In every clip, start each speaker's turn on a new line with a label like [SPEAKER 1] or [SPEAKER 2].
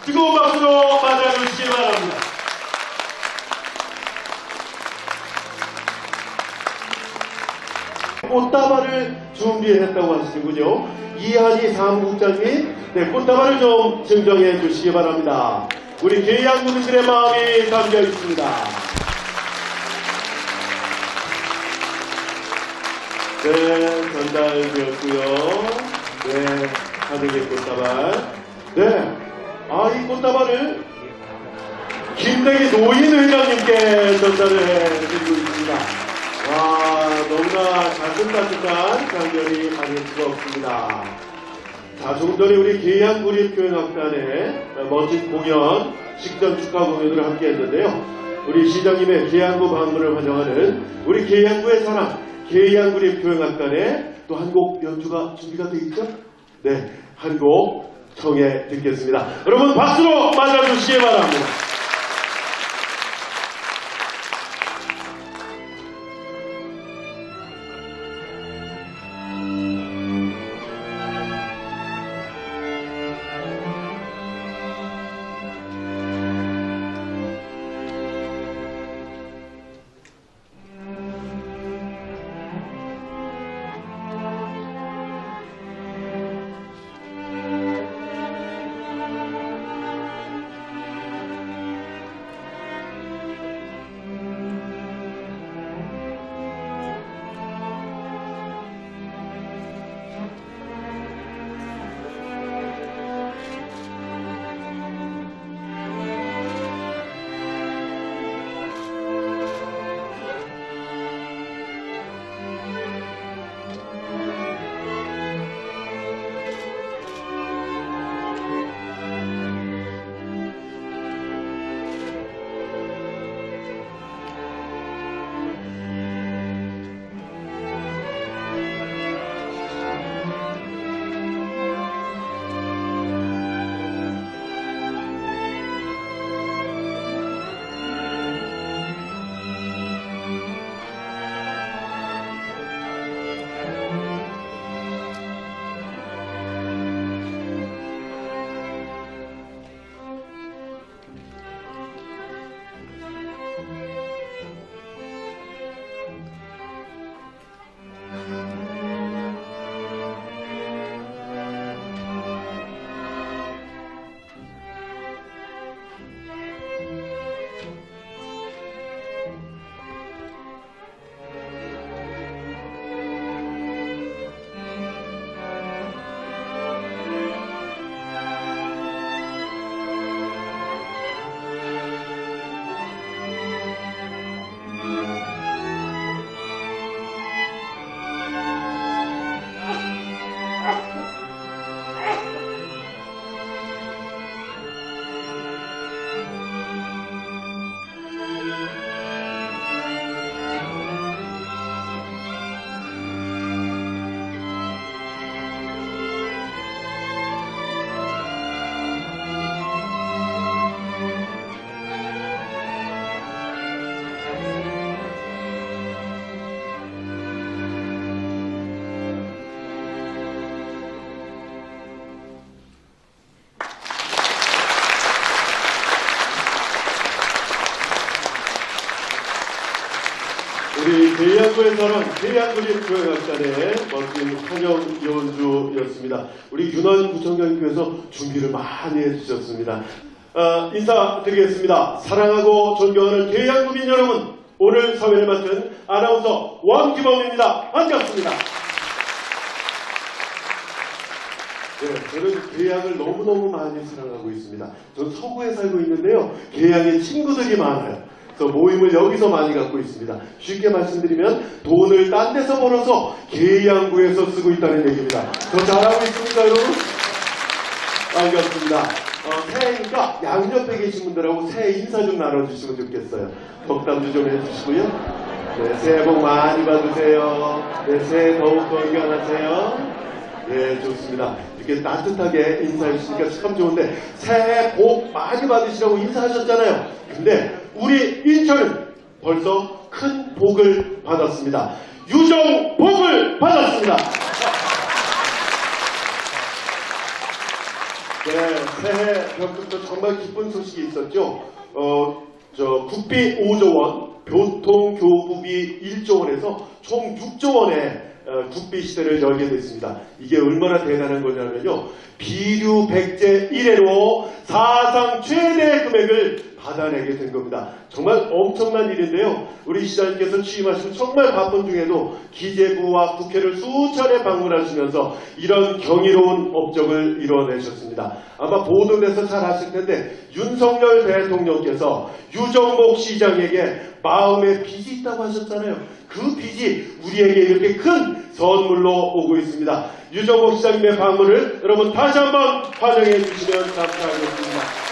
[SPEAKER 1] 뜨거운 박수로 맞아주시기 바랍니다. 꽃다발을 준비했다고 하시는군요. 이한희 사무국장님, 네, 꽃다발을 좀 증정해 주시기 바랍니다. 우리 계양구민들의 마음이 담겨 있습니다. 네, 전달되었고요. 네, 하늘의 꽃다발. 네, 이 꽃다발을 김대기 노인회장님께 전달을 해드리고 있습니다. 와, 너무나 따뜻한 장면이 아닐 수가 없습니다. 자, 조금 전에 우리 계양구립교향악단의 멋진 공연, 식전 축하 공연을 함께 했는데요. 우리 시장님의 계양구 방문을 환영하는 우리 계양구의 사랑, 계양구립교향악단의 또 한 곡 연주가 준비가 되어 있죠? 네, 한 곡 청해 듣겠습니다. 여러분 박수로 맞아주시기 바랍니다. 우리 계양구에서는 계양구립교향악단의 멋진 환영 연주였습니다. 우리 윤안구청장님께서 준비를 많이 해주셨습니다. 인사드리겠습니다. 사랑하고 존경하는 계양구민 여러분, 오늘 사회를 맡은 아나운서 왕기범입니다. 반갑습니다. 네, 저는 계양을 너무너무 많이 사랑하고 있습니다. 저는 서구에 살고 있는데요. 계양에 친구들이 많아요. 그래서 모임을 여기서 많이 갖고 있습니다. 쉽게 말씀드리면 돈을 딴 데서 벌어서 계양구에서 쓰고 있다는 얘기입니다. 저 잘하고 있습니까, 여러분? 반갑습니다. 새해니까 양옆에 계신 분들하고 새해 인사 좀 나눠주시면 좋겠어요. 덕담도 좀 해주시고요. 네, 새해 복 많이 받으세요. 네, 새해 더욱 건강하세요. 네, 좋습니다. 이렇게 따뜻하게 인사해 주시니까 참 좋은데, 새해 복 많이 받으시라고 인사하셨잖아요. 근데 우리 인천은 벌써 큰 복을 받았습니다. 유정 복을 받았습니다. 네, 새해 벽부터 정말 기쁜 소식이 있었죠. 국비 5조 원, 교통교부비 1조 원에서 총 6조 원의 국비 시대를 열게 됐습니다. 이게 얼마나 대단한 거냐면요. 비류 백제 1회로 사상 최대 금액을 받아내게 된 겁니다. 정말 엄청난 일인데요. 우리 시장님께서 취임하시고 정말 바쁜 중에도 기재부와 국회를 수차례 방문하시면서 이런 경이로운 업적을 이뤄내셨습니다. 아마 보도돼서 잘 아실 텐데 윤석열 대통령께서 유정복 시장에게 마음에 빚이 있다고 하셨잖아요. 그 빚이 우리에게 이렇게 큰 선물로 오고 있습니다. 유정복 시장님의 방문을 여러분 다시 한번 환영해 주시면 감사하겠습니다.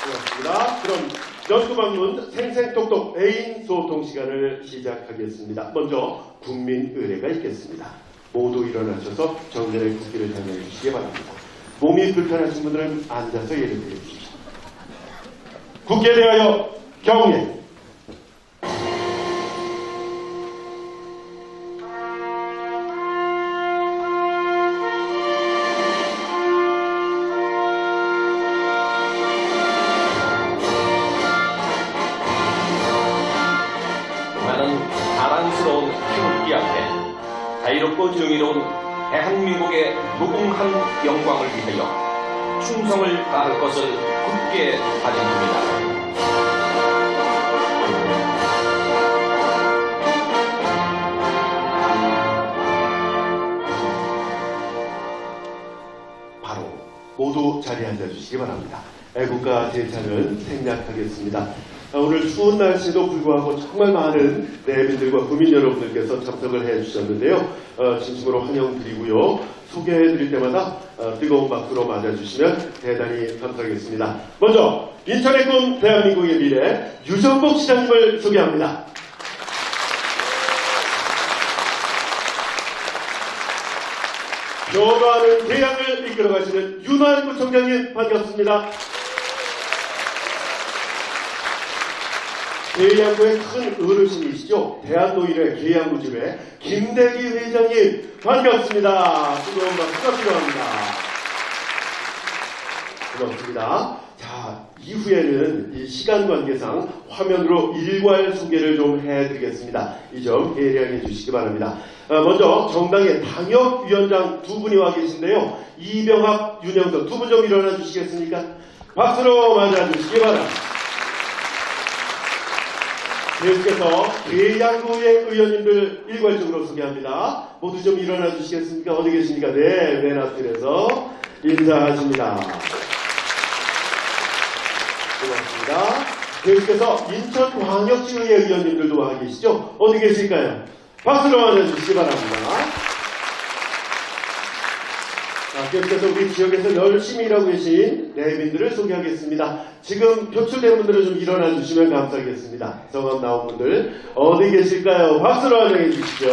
[SPEAKER 1] 고맙습니다. 그럼 연구방문 생생톡톡 애인 소통 시간을 시작하겠습니다. 먼저 국민 의례가 있겠습니다. 모두 일어나셔서 정전의 국기를 장려해 주시기 바랍니다. 몸이 불편하신 분들은 앉아서 예를 드려 주십시오. 국기에 대하여 경례.
[SPEAKER 2] 나는 자랑스러운 태극기 앞에 자유롭고 정의로운 대한민국의 무궁한 영광을 위하여 충성을 다할 것을 굳게 다짐합니다.
[SPEAKER 1] 바로 모두 자리에 앉아주시기 바랍니다. 애국가 제찬을 생략하겠습니다. 오늘 추운 날씨에도 불구하고 정말 많은 내빈들과 구민 여러분들께서 참석을 해주셨는데요. 진심으로 환영드리고요. 소개해드릴 때마다 뜨거운 박수로 맞아주시면 대단히 감사하겠습니다. 먼저 인천의 꿈 대한민국의 미래 유정복 시장님을 소개합니다. 변화하는 대양을 이끌어가시는 윤환구청장님 반갑습니다. 계양구의 큰 어르신이시죠. 대한노인회 계양구집회 김대기 회장님 반갑습니다. 뜨거운 박수가 필요합니다. 고맙습니다. 자, 이후에는 이 시간 관계상 화면으로 일괄 소개를 좀 해드리겠습니다. 이 점 예량해 주시기 바랍니다. 먼저 정당의 당협위원장 두 분이 와 계신데요. 이병학, 윤영석 두 분 좀 일어나 주시겠습니까? 박수로 맞아주시기 바랍니다. 계속해서 계양구의 의원님들 일괄적으로 소개합니다. 모두 좀 일어나 주시겠습니까? 어디 계십니까? 네, 맨 앞줄에서 인사하십니다. 고맙습니다. 계속해서 인천광역시의회 의원님들도 와 계시죠? 어디 계실까요? 박수로 맞아주시기 바랍니다. 자, 계속해서 우리 지역에서 열심히 일하고 계신 내빈들을 소개하겠습니다. 지금 표출된 분들은 좀 일어나 주시면 감사하겠습니다. 성함 나온 분들 어디 계실까요? 박수로 환영해 주시죠.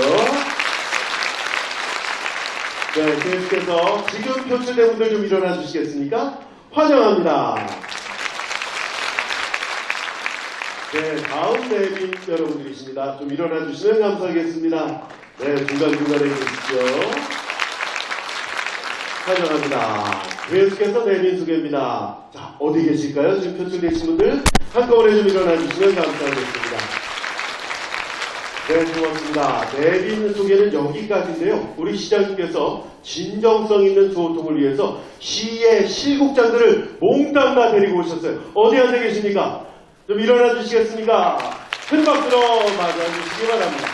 [SPEAKER 1] 네, 계속해서 지금 표출된 분들 좀 일어나 주시겠습니까? 환영합니다. 네, 다음 내빈 여러분들이십니다. 좀 일어나 주시면 감사하겠습니다. 네, 중간중간에 계시죠. 환영합니다. 계속해서 내빈 소개입니다. 자, 어디 계실까요? 지금 표출되신 분들 한꺼번에 좀 일어나 주시면 감사하겠습니다. 네, 고맙습니다. 내빈 소개는 여기까지인데요. 우리 시장님께서 진정성 있는 소통을 위해서 시의 실국장들을 몽땅 다 데리고 오셨어요. 어디 앉아 계십니까? 좀 일어나 주시겠습니까? 큰 박수로 맞아주시기 바랍니다.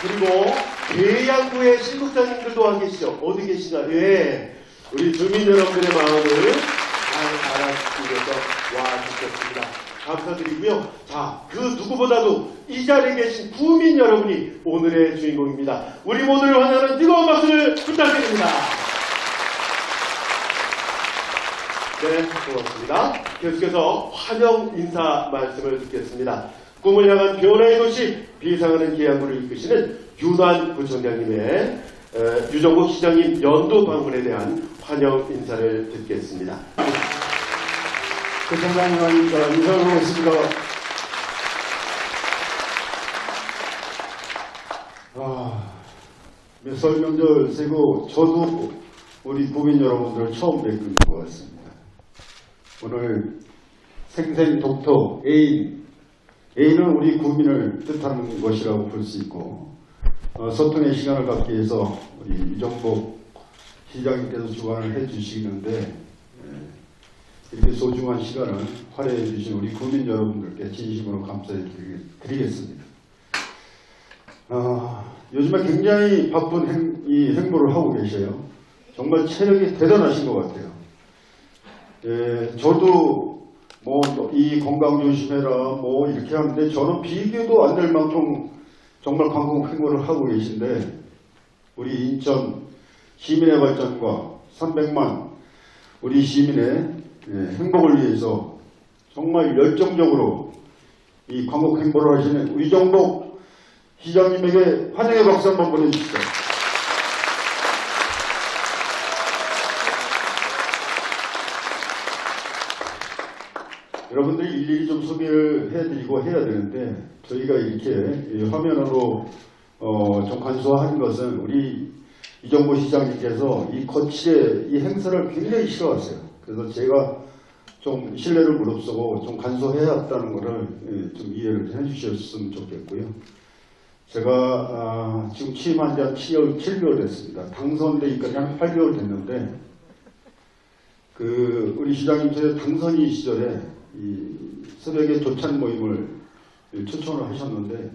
[SPEAKER 1] 그리고 계양구의 실국장님들도 와 계시죠? 어디 계시나? 예, 우리 주민 여러분들의 마음을 잘 알아주시기 위해서 와 주셨습니다. 감사드리고요. 자, 그 누구보다도 이 자리에 계신 구민 여러분이 오늘의 주인공입니다. 우리 모두를 환영하는 뜨거운 박수를 부탁드립니다. 네, 고맙습니다. 계속해서 환영 인사 말씀을 듣겠습니다. 꿈을 향한 변화의 도시 비상하는 계양구를 이끄시는 윤환구청장님의 유정복 시장님 연도 방문에 대한 환영 인사를 듣겠습니다.
[SPEAKER 3] 구청장님입니다. 인사하고 있습니다. 설 명절 세고 저도 우리 국민 여러분들을 처음 뵙는 것 같습니다. 오늘 생생 독토 애인은 우리 국민을 뜻하는 것이라고 볼 수 있고 소통의 시간을 갖기 위해서 우리 유정복 시장님께서 주관을 해주시는데 이렇게 소중한 시간을 활용해 주신 우리 국민 여러분들께 진심으로 감사드리겠습니다. 요즘에 굉장히 바쁜 행보를 하고 계셔요. 정말 체력이 대단하신 것 같아요. 저도 뭐 이 건강 조심해라 뭐 이렇게 하는데 저는 비교도 안 될 만큼 정말 관광 행보를 하고 계신데 우리 인천 시민의 발전과 300만 우리 시민의 행복을 위해서 정말 열정적으로 이 광복 행보를 하시는 유정복 시장님에게 환영의 박수 한번 보내주시죠. 여러분들이 일일이 좀 소개를 해드리고 해야 되는데 저희가 이렇게 화면으로 좀 간소화한 것은 우리 유정복 시장님께서 이 거칠의 이 행사를 굉장히 싫어하세요. 그래서 제가 좀 신뢰를 무릅쓰고 좀 간소해야 했다는 것을 좀 이해를 해주셨으면 좋겠고요. 제가 지금 취임한 지 한 7개월 됐습니다. 당선되기까지 한 8개월 됐는데 우리 시장님 제 당선인 시절에 이 새벽에 조찬 모임을 추천을 하셨는데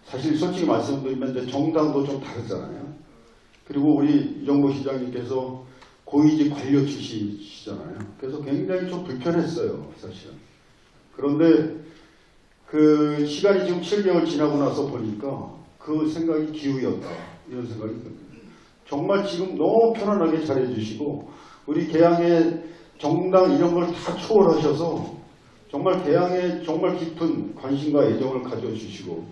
[SPEAKER 3] 사실 솔직히 말씀드리면 이제 정당도 좀 다르잖아요. 그리고 우리 유정복 시장님께서 고위직 관료 출신이시잖아요. 그래서 굉장히 좀 불편했어요, 사실은. 그런데 그 시간이 지금 7개월 지나고 나서 보니까 그 생각이 기우였다. 이런 생각이 듭니다. 정말 지금 너무 편안하게 잘해주시고 우리 개항의 정당 이런 걸 다 초월하셔서 정말 개항에 정말 깊은 관심과 애정을 가져주시고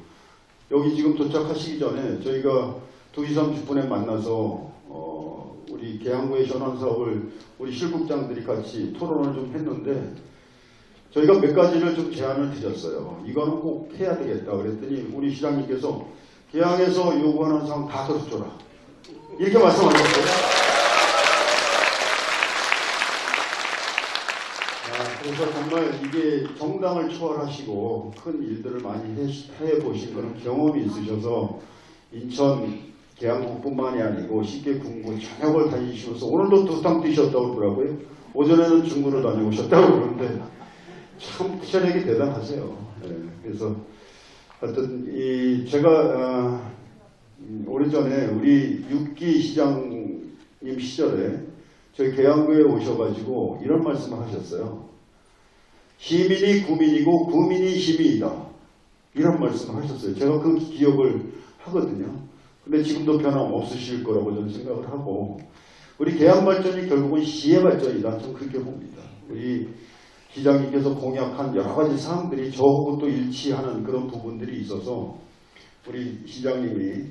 [SPEAKER 3] 여기 지금 도착하시기 전에 저희가 2시 30분에 만나서 우리 계양구의 전환사업을 우리 실국장들이 같이 토론을 좀 했는데 저희가 몇 가지를 좀 제안을 드렸어요. 이거는 꼭 해야 되겠다 그랬더니 우리 시장님께서 계양에서 요구하는 사항 다 들어줘라 이렇게 말씀하셨어요. 그래서 정말 이게 정당을 초월하시고 큰 일들을 많이 해보신 그런 경험이 있으셔서 인천 계양구뿐만이 아니고 십계군구 전역을 다니시면서 오늘도 두탕 뛰셨다고 그러더라고요. 오전에는 중구를 다녀오셨다고 그러는데 참 체력이 대단하세요. 그래서 하여튼 제가 오래전에 우리 6기 시장님 시절에 저희 계양구에 오셔가지고 이런 말씀을 하셨어요. 시민이 구민이고 구민이 시민이다. 이런 말씀을 하셨어요. 제가 그 기억을 하거든요. 근데 지금도 변함없으실 거라고 저는 생각을 하고 우리 계양발전이 결국은 시의 발전이다. 저는 그렇게 봅니다. 우리 시장님께서 공약한 여러 가지 사항들이 저하고 또 일치하는 그런 부분들이 있어서 우리 시장님이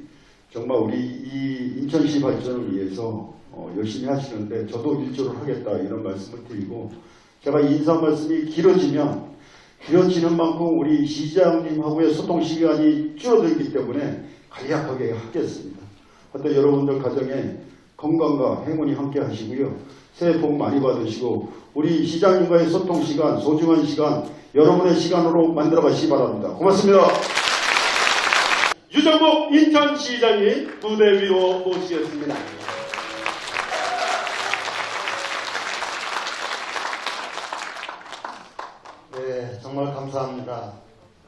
[SPEAKER 3] 정말 우리 이 인천시 발전을 위해서 열심히 하시는데 저도 일조를 하겠다 이런 말씀을 드리고 제가 인사 말씀이 길어지는 만큼 우리 시장님하고의 소통 시간이 줄어들기 때문에 간략하게 하겠습니다. 하여튼 여러분들 가정에 건강과 행운이 함께 하시고요. 새해 복 많이 받으시고 우리 시장님과의 소통 시간, 소중한 시간 여러분의 시간으로 만들어 가시기 바랍니다. 고맙습니다.
[SPEAKER 1] 유정복 인천시장님 무대 위로 모시겠습니다.
[SPEAKER 4] 네, 정말 감사합니다.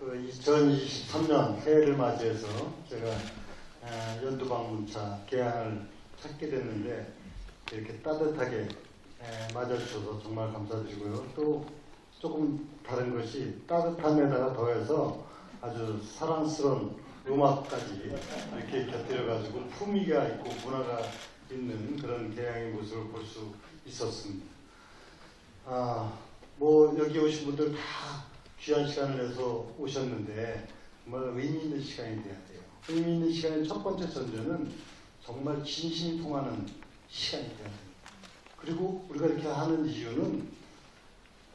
[SPEAKER 4] 2023년 새해를 맞이해서 제가 연두방문차 개항을 찾게 됐는데 이렇게 따뜻하게 맞아주셔서 정말 감사드리고요. 또 조금 다른 것이 따뜻함에다가 더해서 아주 사랑스러운 음악까지 이렇게 곁들여가지고 품위가 있고 문화가 있는 그런 개항의 모습을 볼 수 있었습니다. 뭐 여기 오신 분들 다 귀한 시간을 내서 오셨는데 정말 의미 있는 시간이 돼야 돼요. 의미 있는 시간의 첫 번째 전제는 정말 진심이 통하는 시간이 돼야 됩니다. 그리고 우리가 이렇게 하는 이유는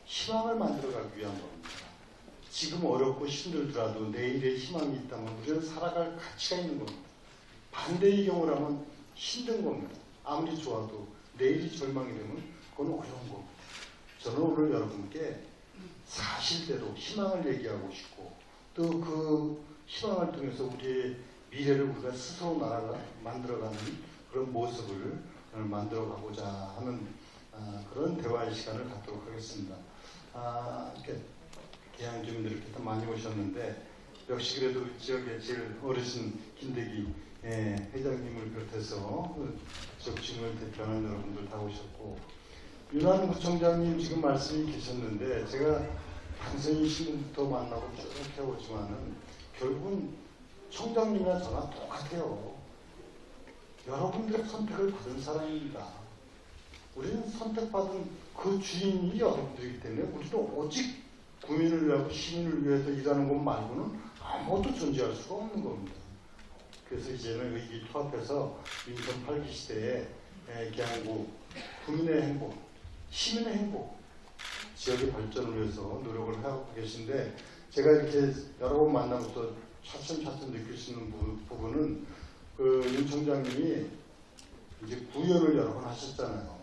[SPEAKER 4] 희망을 만들어가기 위한 겁니다. 지금 어렵고 힘들더라도 내일의 희망이 있다면 우리는 살아갈 가치가 있는 겁니다. 반대의 경우라면 힘든 겁니다. 아무리 좋아도 내일이 절망이 되면 그건 어려운 겁니다. 저는 오늘 여러분께 사실대로 희망을 얘기하고 싶고 또 그 희망을 통해서 우리의 미래를 우리가 스스로 만들어가는 그런 모습을 만들어가고자 하는 그런 대화의 시간을 갖도록 하겠습니다. 이렇게 계양 주민들 이렇게 많이 오셨는데 역시 그래도 지역의 제일 어르신 김대기 회장님을 비롯해서 지역 주민을 대표하는 여러분들 다 오셨고 윤환구청장님 지금 말씀이 계셨는데 제가 당선인 시절부터 만나고 쭉 해오지만은 결국은 청장님이나 저나 똑같아요. 여러분들의 선택을 받은 사람입니다. 우리는 선택받은 그 주인이 여러분들이기 때문에 우리는 오직 국민을 위하고 시민을 위해서 일하는 것 말고는 아무것도 존재할 수가 없는 겁니다. 그래서 이제는 의기투합해서 민선 8기 시대에 계양구 국민의 행복, 시민의 행복, 지역의 발전을 위해서 노력을 하고 계신데 제가 이렇게 여러 번 만나면서 차츰차츰 느낄 수 있는 부분은 윤 청장님이 이제 구현을 여러 번 하셨잖아요.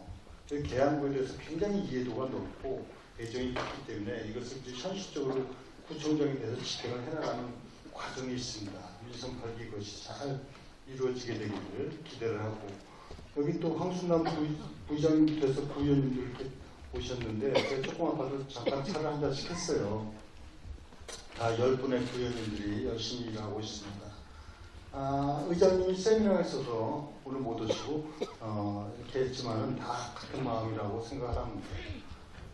[SPEAKER 4] 계양구에 대해서 굉장히 이해도가 높고 애정이 있기 때문에 이것을 이제 현실적으로 구청장에 대해서 집행을 해나가는 과정이 있습니다. 민선 8기 것이 잘 이루어지게 되기를 기대를 하고 여기 또 황순남 부의장님께서 구의원님들 이렇게 오셨는데 제가 조금 아까도 잠깐 차를 한 잔씩 했어요. 다 10분의 구의원님들이 열심히 일하고 있습니다. 의장님이 세미나에 있어서 오늘 못 오시고 이렇게 했지만은 다 같은 마음이라고 생각을 합니다.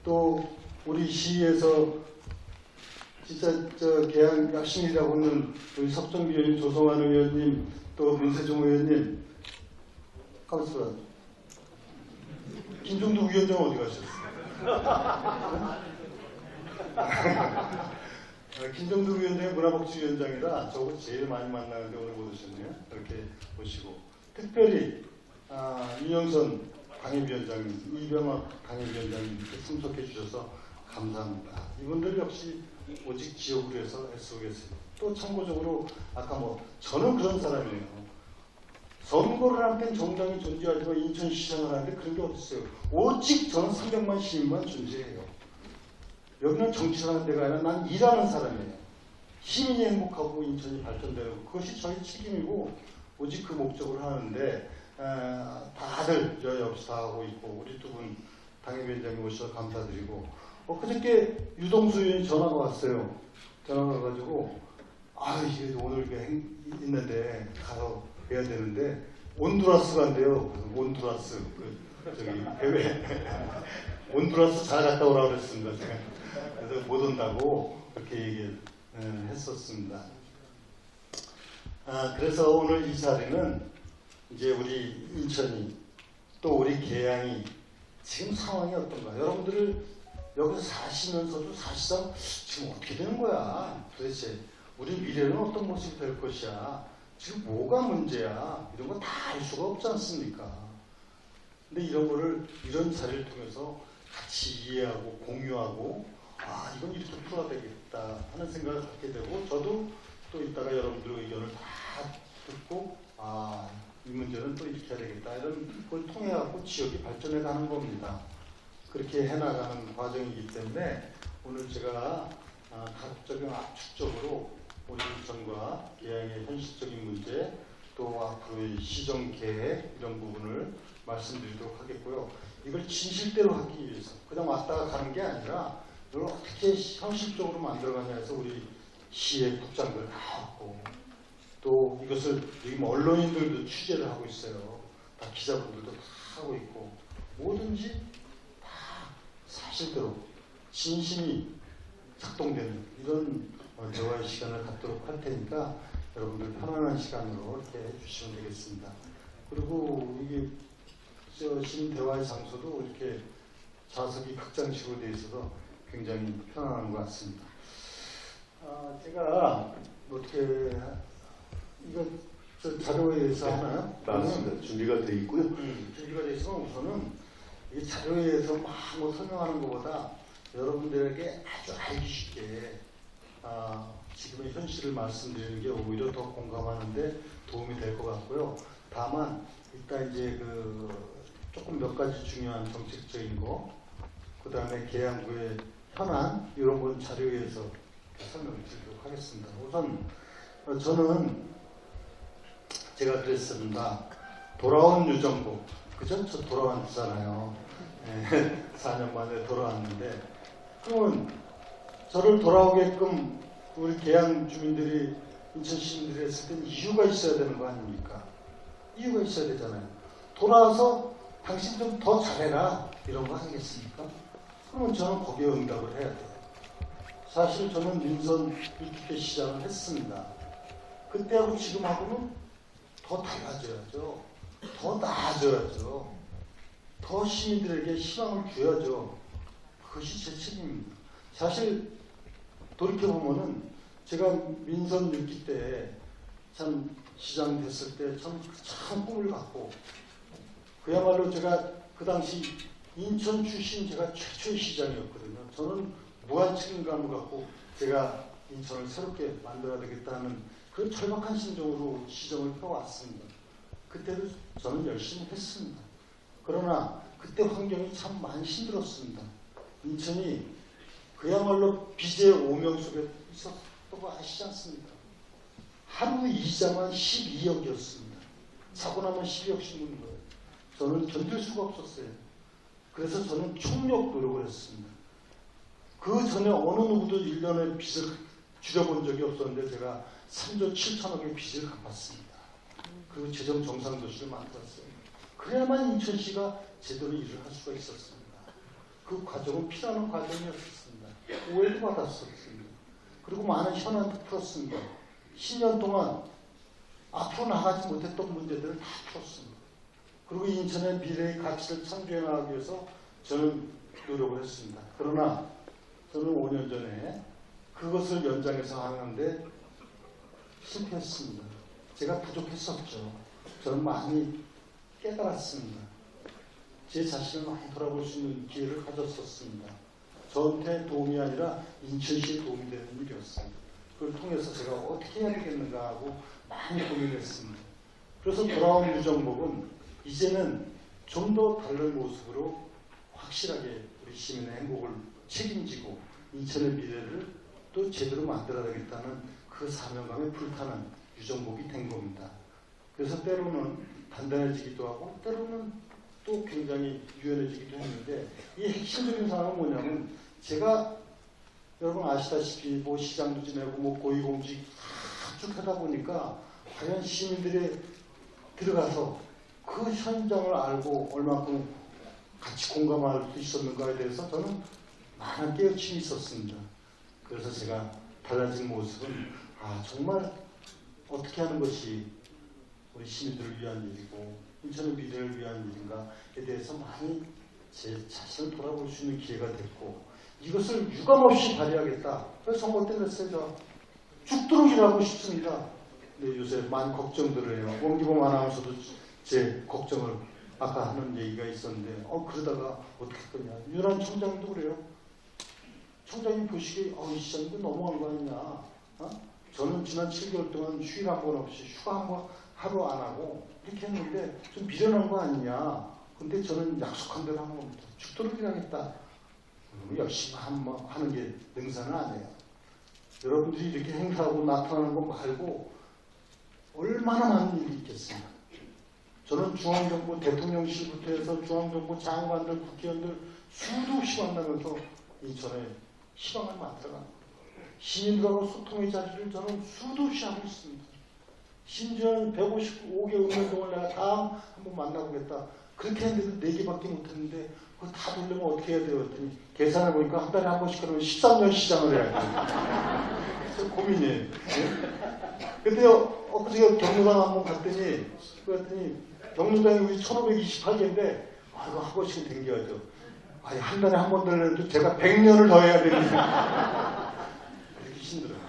[SPEAKER 4] 또 우리 시에서 진짜 계양 약신이라고 하는 우리 석정비 의원님, 조성환 의원님, 또 문세종 의원님, 가만있어. 김종두 위원장 어디 가셨어요? 김종두 위원장이 문화복지위원장이라 저거 제일 많이 만나는데 오늘 못 오셨네요. 이렇게 오시고 특별히 윤영선 강협위원장님, 이병학 강협위원장님 이렇게 참석해 주셔서 감사합니다. 이분들 역시 오직 지역으로 해서 애쓰고 계세요. 또 참고적으로 아까 저는 그런 사람이에요. 선거를 할 땐 정당이 존재하지만 인천시장을 하는데 그런 게 어딨어요. 오직 저는 300만 시민만 존재해요. 여기는 정치를 하는 데가 아니라 난 일하는 사람이에요. 시민이 행복하고 인천이 발전되는 그것이 저희 책임이고 오직 그 목적을 하는데 다들 저희 없이 다 하고 있고 우리 두 분 당협위원장님 오셔서 감사드리고 그저께 유동수 의원이 전화가 왔어요. 전화가 와가지고 이게 오늘 이게 있는데 가서 해야 되는데 온두라스 간대요. 온두라스 저기 해외 온두라스 잘 갔다 오라고 그랬습니다. 제가. 그래서 못 온다고 그렇게 얘기했었습니다. 그래서 오늘 이 자리는 이제 우리 인천이 또 우리 계양이 지금 상황이 어떤가 여러분들을 여기서 사시면서도 사실상 지금 어떻게 되는 거야 도대체 우리 미래는 어떤 모습이 될 것이야 지금 뭐가 문제야 이런 거 다 알 수가 없지 않습니까? 근데 이런 거를 이런 자리를 통해서 같이 이해하고 공유하고 이건 이렇게 풀어야 되겠다 하는 생각을 갖게 되고 저도 또 이따가 여러분들의 의견을 다 듣고 이 문제는 또 이렇게 해야 되겠다 이런 걸 통해 갖고 지역이 발전해 가는 겁니다. 그렇게 해나가는 과정이기 때문에 오늘 제가 가급적이면 압축적으로 우리 인천과 계양의 현실적인 문제 또 앞으로의 시정 계획 이런 부분을 말씀드리도록 하겠고요. 이걸 진실대로 하기 위해서 그냥 왔다가 가는 게 아니라 이걸 어떻게 현실적으로 만들어가냐 해서 우리 시의 국장들 다 왔고 또 이것을 지금 언론인들도 취재를 하고 있어요. 다 기자분들도 다 하고 있고 뭐든지 다 사실대로 진심이 작동되는 이런 대화의 시간을 갖도록 할 테니까 여러분들 편안한 시간으로 이렇게 해주시면 되겠습니다. 그리고 이게 시민 대화의 장소도 이렇게 좌석이 극장식으로 되어 있어서 굉장히 편안한 것 같습니다. 제가 어떻게 이거 자료에 의해서 하나요?
[SPEAKER 1] 맞습니다. 준비가 돼 있고요.
[SPEAKER 4] 준비가 돼 있으면 우선은 이 자료에 의해서 막 설명하는 것보다 여러분들에게 아주 알기 쉽게 지금의 현실을 말씀드리는 게 오히려 더 공감하는데 도움이 될 것 같고요. 다만 일단 이제 조금 몇 가지 중요한 정책적인 거, 그 다음에 계양구의 현안 이런 건 자료에서 설명을 드리도록 하겠습니다. 우선 저는 제가 그랬습니다. 돌아온 유정복, 그전 저 돌아왔잖아요. 4년 만에 돌아왔는데, 그러면 저를 돌아오게끔 우리 계양 주민들이, 인천 시민들이 했을 땐 이유가 있어야 되는 거 아닙니까? 이유가 있어야 되잖아요. 돌아와서 당신 좀 더 잘해라 이런 거 하겠습니까? 그러면 저는 거기에 응답을 해야 돼요. 사실 저는 민선 60개 시장을 했습니다. 그때하고 지금하고는 더 달라져야죠. 더 나아져야죠. 더 시민들에게 희망을 줘야죠. 그것이 제 책임입니다. 사실 돌이켜보면은 제가 민선 6기 때 참 시장 됐을 때 참 꿈을 갖고, 그야말로 제가 그 당시 인천 출신 제가 최초의 시장이었거든요. 저는 무한 책임감을 갖고 제가 인천을 새롭게 만들어야 되겠다는 그런 절박한 심정으로 시정을 펴왔습니다. 그때도 저는 열심히 했습니다. 그러나 그때 환경이 참 많이 힘들었습니다. 인천이 그야말로 빚의 오명 속에 있었던 거 아시지 않습니까? 하루 이자만 12억이었습니다. 사고 나면 12억 씩는 거예요. 저는 견딜 수가 없었어요. 그래서 저는 총력 노력을 했습니다. 그 전에 어느 누구도 1년에 빚을 줄여본 적이 없었는데 제가 3조 7천억의 빚을 갚았습니다. 그리고 재정 정상도시를 만들었어요. 그래야만 인천시가 제대로 일을 할 수가 있었습니다. 그 과정은 피나는 과정이었습니다. 오해도 받았었습니다. 그리고 많은 현안도 풀었습니다. 10년 동안 앞으로 나가지 못했던 문제들을 다 풀었습니다. 그리고 인천의 미래의 가치를 창조해 나가기 위해서 저는 노력을 했습니다. 그러나 저는 5년 전에 그것을 연장해서 하는데 실패했습니다. 제가 부족했었죠. 저는 많이 깨달았습니다. 제 자신을 많이 돌아볼 수 있는 기회를 가졌었습니다. 저한테 도움이 아니라 인천시에 도움이 되는 일이었습니다. 그걸 통해서 제가 어떻게 해야 되겠는가 하고 많이 고민했습니다. 그래서 돌아온 유정복은 이제는 좀 더 다른 모습으로 확실하게 우리 시민의 행복을 책임지고 인천의 미래를 또 제대로 만들어야 되겠다는 그 사명감에 불타는 유정복이 된 겁니다. 그래서 때로는 단단해지기도 하고 때로는 또 굉장히 유연해지기도 했는데, 이 핵심적인 상황은 뭐냐면, 제가 여러분 아시다시피 뭐 시장도 지내고 뭐 고위공직 쭉 하다 보니까 과연 시민들이 들어가서 그 현장을 알고 얼마큼 같이 공감할 수 있었는가에 대해서 저는 많은 깨우침이 있었습니다. 그래서 제가 달라진 모습은 정말 어떻게 하는 것이 우리 시민들을 위한 일이고 인천의 미래를 위한 일인가에 대해서 많이 제 자신을 돌아볼 수 있는 기회가 됐고, 이것을 유감없이 발휘하겠다. 그래서 선거 때 메시지가 죽도록 일하고 싶습니다. 근데 요새 많이 걱정들을 해요. 원기봉 아나운서도 제 걱정을 아까 하는 얘기가 있었는데, 그러다가 어떻게 했거냐. 윤한 청장도 그래요. 청장님 보시기에 이 시장도 너무한 거 아니냐. 저는 지난 7개월 동안 휴일 한 번 없이 휴가 한 번 하루 안 하고 이렇게 했는데 좀 미련한 거 아니냐. 근데 저는 약속한 대로 한 겁니다. 죽도록 일하겠다. 열심히 하는 게 능사는 아니에요. 여러분들이 이렇게 행사하고 나타나는 거 말고 얼마나 많은 일이 있겠습니까? 저는 중앙정부 대통령실부터 해서 중앙정부 장관들, 국회의원들 수도 없이 만나면서 인천에 희망을 만들어가는 거예요. 시민들하고 소통의 자리를 저는 수도 없이 하고 있습니다. 심지어 155개 읍면동을 내가 다음 한번 만나보겠다. 그렇게 했는데도 4개밖에 못했는데 그거 다 돌려면 어떻게 해야 돼요? 했더니 계산해 보니까 한 달에 한 번씩 그러면 13년 시장을 해야 돼요. 그래서 고민이에요. 근데 엊그제 경로당 한번 갔더니 경로당이 우리 1528개인데 이거 한 번씩은 댕겨야죠. 아니 한 달에 한 번 들려도 제가 100년을 더 해야 되니까 그렇게 힘들어요.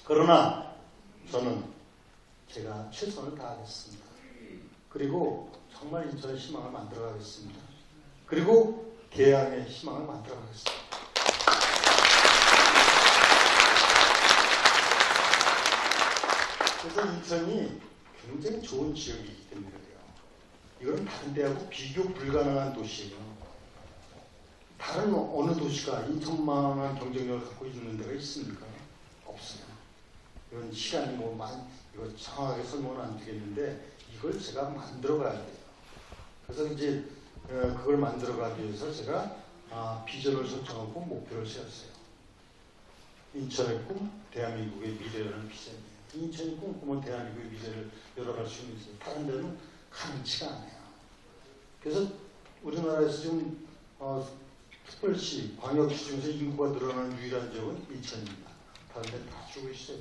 [SPEAKER 4] 그러나 저는 제가 최선을 다하겠습니다. 그리고 정말 인천의 희망을 만들어가겠습니다. 그리고 계양의 희망을 만들어가겠습니다. 그래서 인천이 굉장히 좋은 지역이기 때문에 그래요. 이건 다른 데하고 비교 불가능한 도시예요. 다른 어느 도시가 인천만한 경쟁력을 갖고 있는 데가 있습니까? 없어요. 이건 시간이 이거 정확하게 설명은 안 되겠는데 이걸 제가 만들어 가야 돼요. 그래서 이제 그걸 만들어 가기 위해서 제가 비전을 설정하고 목표를 세웠어요. 인천의 꿈, 대한민국의 미래라는 비전이에요. 인천이 꿈꾸면 대한민국의 미래를 열어갈 수 있는 거죠. 다른 데는 가능치가 않아요. 그래서 우리나라에서 지금 특별시, 광역시 중에서 인구가 늘어나는 유일한 지역은 인천입니다. 다른 데는 다 죽어 있어요.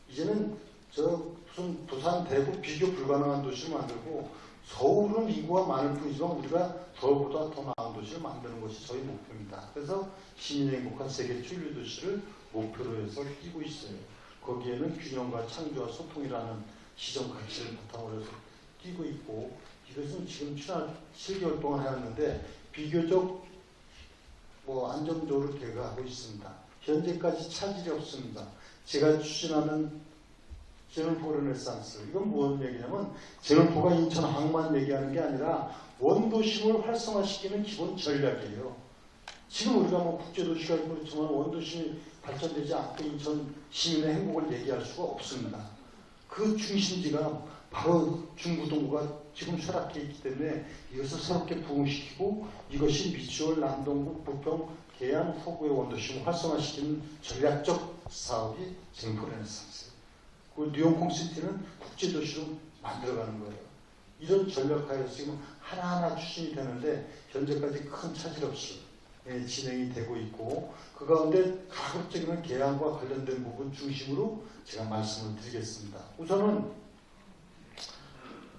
[SPEAKER 4] 이제는 무슨 부산, 대구 비교 불가능한 도시를 만들고 서울은 인구가 많을 뿐이지만 우리가 서울보다 더 나은 도시를 만드는 것이 저희 목표입니다. 그래서 시민의 행복한 세계 춘류 도시를 목표로 해서 뛰고 있어요. 거기에는 균형과 창조와 소통이라는 시정 가치를 바탕으로 해서 뛰고 있고 이것은 지금 7개월 동안 해왔는데 비교적 안정적으로 돼가고 있습니다. 현재까지 차질이 없습니다. 제가 추진하는 제논포 르네상스 이건 무슨 얘기냐면 제논포가 인천 항만 얘기하는 게 아니라 원도심을 활성화시키는 기본 전략이에요. 지금 우리가 국제도시가 있고 그렇지만 원도심이 발전되지 않고 인천 시민의 행복을 얘기할 수가 없습니다. 그 중심지가 바로 중구동구가 지금 쇠락해 있기 때문에 이것을 새롭게 부흥시키고 이것이 미추홀, 남동구, 부평, 계양, 서구의 원도심을 활성화시키는 전략적 사업이 제논포 르네상스예요. 그 뉴욕콩시티는 국제도시로 만들어가는 거예요. 이런 전략하에서 지금 하나하나 추진이 되는데 현재까지 큰 차질 없이 진행이 되고 있고 그 가운데 가급적이면 계양과 관련된 부분 중심으로 제가 말씀을 드리겠습니다. 우선은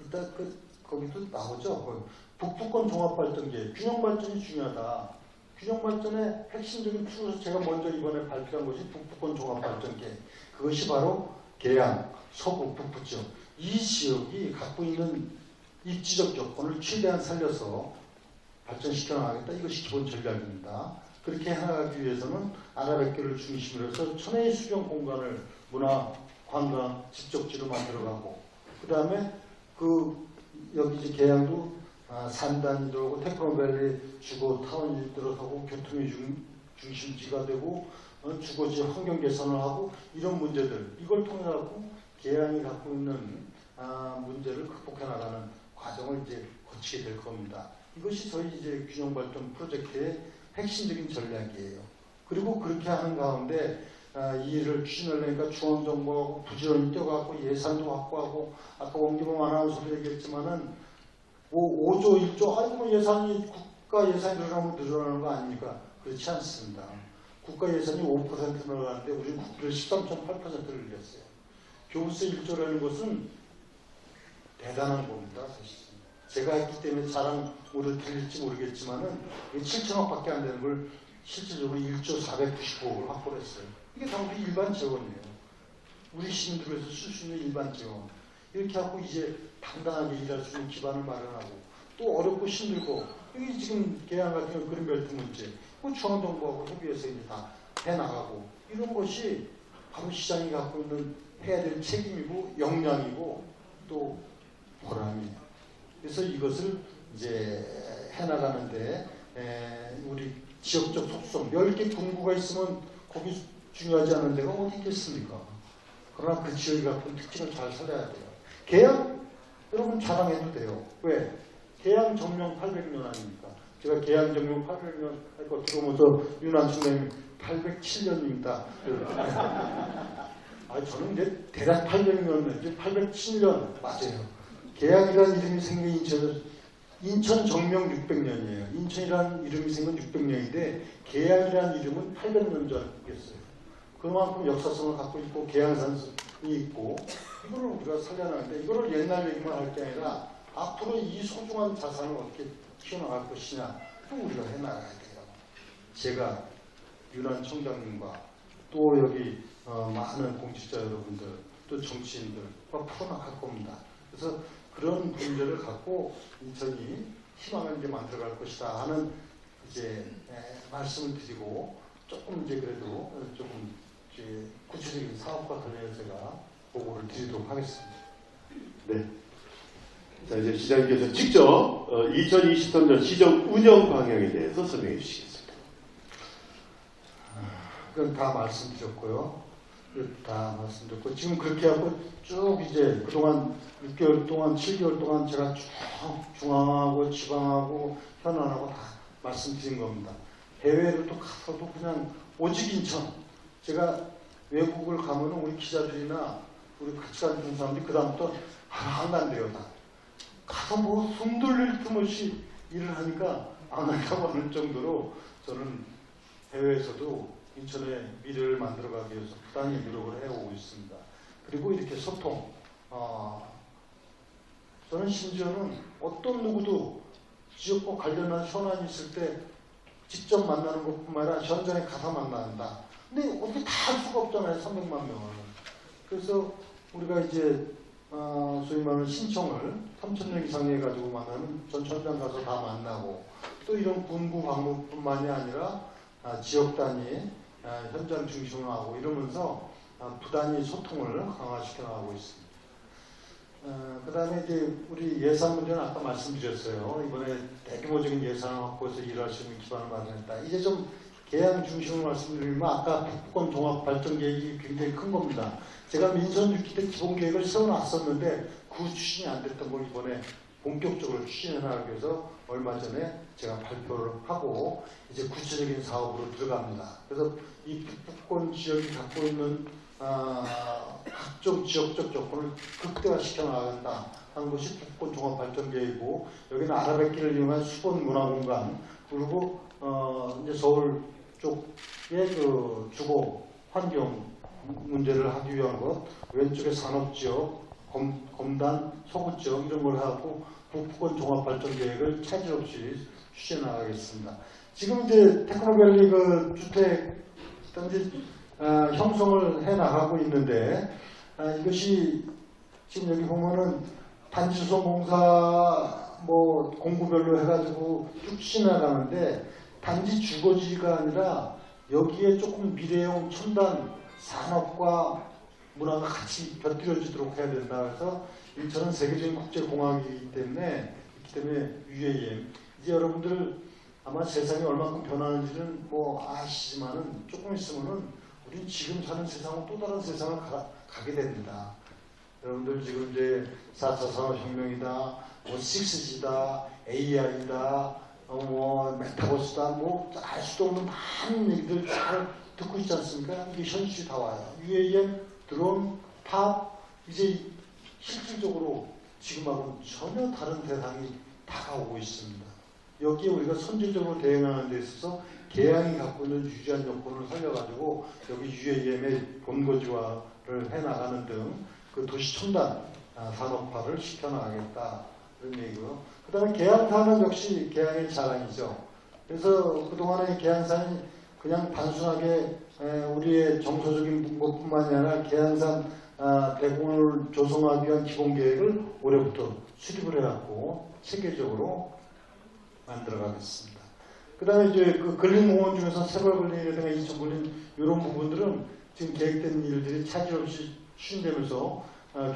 [SPEAKER 4] 이따 거기도 나오죠. 북부권 종합발전계 균형발전이 중요하다. 균형발전의 핵심적인 축으로서 제가 먼저 이번에 발표한 것이 북부권 종합발전계 그것이 바로 계양, 서구, 북부 지역 이 지역이 갖고 있는 입지적 여건을 최대한 살려서 발전시켜 나가겠다. 이것이 기본 전략입니다. 그렇게 해나가기 위해서는 아라뱃길을 중심으로 해서 천혜의 수경 공간을 문화, 관광, 집적지로 만들어가고 그 다음에 여기 이제 계양도 산단이 들어오고 테크노밸리 주거 타운이 들어서고 교통의 중심지가 되고 주거지 환경 개선을 하고 이런 문제들 이걸 통해 갖고 계양이 갖고 있는 문제를 극복해 나가는 과정을 이제 거치게 될 겁니다. 이것이 저희 이제 균형발전 프로젝트의 핵심적인 전략이에요. 그리고 그렇게 하는 가운데 이 일을 추진하려니까 중앙정부하고 부지런히 뛰어가고 예산도 확보하고 아까 원기범 아나운서도 얘기했지만은 5조 1조 아이고 예산이 국가 예산이 늘어나는 거 아닙니까? 그렇지 않습니다. 국가 예산이 5% 늘어나는데 우리는 국비를 13.8% 늘렸어요. 교부세 1조라는 것은 대단한 겁니다. 사실. 제가 했기 때문에 자랑 오늘 들릴지 모르겠지만은 7천억밖에 안 되는 걸 실질적으로 1조 495억을 확보를 했어요. 이게 다 우리 일반 재원이에요. 우리 시민들에서 쓸 수 있는 일반 재원. 이렇게 하고 이제 당당하게 일할 수 있는 기반을 마련하고 또 어렵고 힘들고 여기 지금 계양 같은 경우 그린벨트 문제 중앙정부하고 협의해서 이제 다 해나가고 이런 것이 바로 시장이 갖고 있는 해야 될 책임이고 역량이고 또 보람이에요. 그래서 이것을 이제 해나가는데 우리 지역적 속성 10개 분구가 있으면 거기 중요하지 않은 데가 어디 있겠습니까? 그러나 그 지역이 갖고 있는 특징을 잘 살려야 돼요. 계양 여러분 자랑해도 돼요. 왜? 계양 정명 800년 아닙니까? 제가 계양 정명 800년 할 거 들어오면서 윤한춘님 807년입니다. 저는 이제 대략 800년, 이제 807년 맞아요. 계양이라는 이름이 생긴 인천 정명 600년이에요. 인천이라는 이름이 생긴 600년인데 계양이라는 이름은 800년 전이었어요. 그만큼 역사성을 갖고 있고 계양산이 있고 이거를 우리가 살려나가는데 이거를 옛날 얘기만 할 게 아니라 앞으로 이 소중한 자산을 어떻게 키워나갈 것이냐 또 우리가 해나가야 돼요. 제가 윤한 청장님과 또 여기 많은 공직자 여러분들 또 정치인들과 풀어나갈 겁니다. 그래서 그런 문제를 갖고 인천이 희망을 이제 만들어갈 것이다 하는 이제 말씀을 드리고 조금 이제 그래도 조금 이제 구체적인 사업과 관련해서 제가 보고를 드리도록 하겠습니다.
[SPEAKER 1] 네. 자, 이제 시장님께서 직접 2023년 시정 운영 방향에 대해서 설명해 주시겠습니다.
[SPEAKER 4] 그건 다 말씀드렸고요. 지금 그렇게 하고 쭉 이제 그동안 6개월 동안, 7개월 동안 제가 쭉 중앙하고 지방하고 현안하고 다 말씀드린 겁니다. 해외를 또 가서도 그냥 오직 인천. 제가 외국을 가면은 우리 기자들이나 우리 같이 가는 사람들이 그다음부터 안 간대요, 다. 가서 뭐 숨 돌릴 틈 없이 일을 하니까 안 한다고 하는 정도로 저는 해외에서도 인천의 미래를 만들어가기 위해서 부단히 노력을 해오고 있습니다. 그리고 이렇게 소통, 저는 심지어는 어떤 누구도 지역과 관련한 현안이 있을 때 직접 만나는 것뿐만 아니라 현장에 가서 만난다. 근데 어떻게 다 할 수가 없잖아요, 300만 명을. 그래서 우리가 이제 소위 말하는 신청을 3,000명 이상 해가지고 만나는 전 현장 가서 다 만나고 또 이런 군부 방문뿐만이 아니라 지역 단위 현장 중심으로 하고 이러면서 부단히 소통을 강화시켜 나가고 있습니다. 그 다음에 이제 우리 예산 문제는 아까 말씀드렸어요. 이번에 대규모적인 예산을 확보해서 일할 수 있는 기반을 마련했다. 이제 좀 계양 중심으로 말씀드리면 아까 북부권 종합발전계획이 굉장히 큰 겁니다. 제가 민선 6기 때 기본계획을 세워놨었는데 그 추진이 안 됐던 걸 이번에 본격적으로 추진해 나가기 위해서 얼마 전에 제가 발표를 하고 이제 구체적인 사업으로 들어갑니다. 그래서 이 북부권 지역이 갖고 있는 각종 지역적 조건을 극대화시켜 나간다 하는 것이 북부권 종합발전계획이고 여기는 아라뱃길을 이용한 수본 문화공간 그리고 이제 서울 쪽의 그 주거 환경 문제를 하기 위한 것 왼쪽에 산업지역 검단 소구지역 이런 걸 하고 북부권 종합발전계획을 차질 없이 추진해 나가겠습니다. 지금 이제 테크노밸리 그 주택 단지 형성을 해 나가고 있는데 이것이 지금 여기 보면은 단지 수송 공사 뭐 공구별로 해가지고 쭉 추진해 나가는데 단지 주거지가 아니라 여기에 조금 미래형 첨단 산업과 문화가 같이 곁들여지도록 해야 된다. 그래서 인천은 세계적인 국제공항이기 때문에 UAM 이제 여러분들 아마 세상이 얼마큼 변하는지는 뭐 아시지만은 조금 있으면은 우린 지금 사는 세상은 또 다른 세상을 가게 됩니다. 여러분들 지금 이제 4차 산업혁명이다, 뭐 6G다, AI다, 뭐 메타버스다, 뭐 알 수도 없는 많은 얘기들 잘 듣고 있지 않습니까? 이게 현실이 다 와요. UAM, 드론, 팝 이제 실질적으로 지금하고는 전혀 다른 대상이 다가오고 있습니다. 여기에 우리가 선제적으로 대응하는 데 있어서 계양이 갖고 있는 유지한 여건을 살려가지고 여기 UAM의 본거지화를 해나가는 등 그 도시 첨단 산업화를 시켜나가겠다 이런 얘기고요. 그 다음에 계양산은 역시 계양의 자랑이죠. 그래서 그동안의 계양산이 그냥 단순하게 우리의 정서적인 것뿐만이 아니라 계양산 대공을 조성하기 위한 기본계획을 올해부터 수립을 해갖고 체계적으로 만들어가겠습니다. 그 다음에 이제 그 근린공원 중에서 세월근린이라든가 인천근린 이런 부분들은 지금 계획된 일들이 차질 없이 추진되면서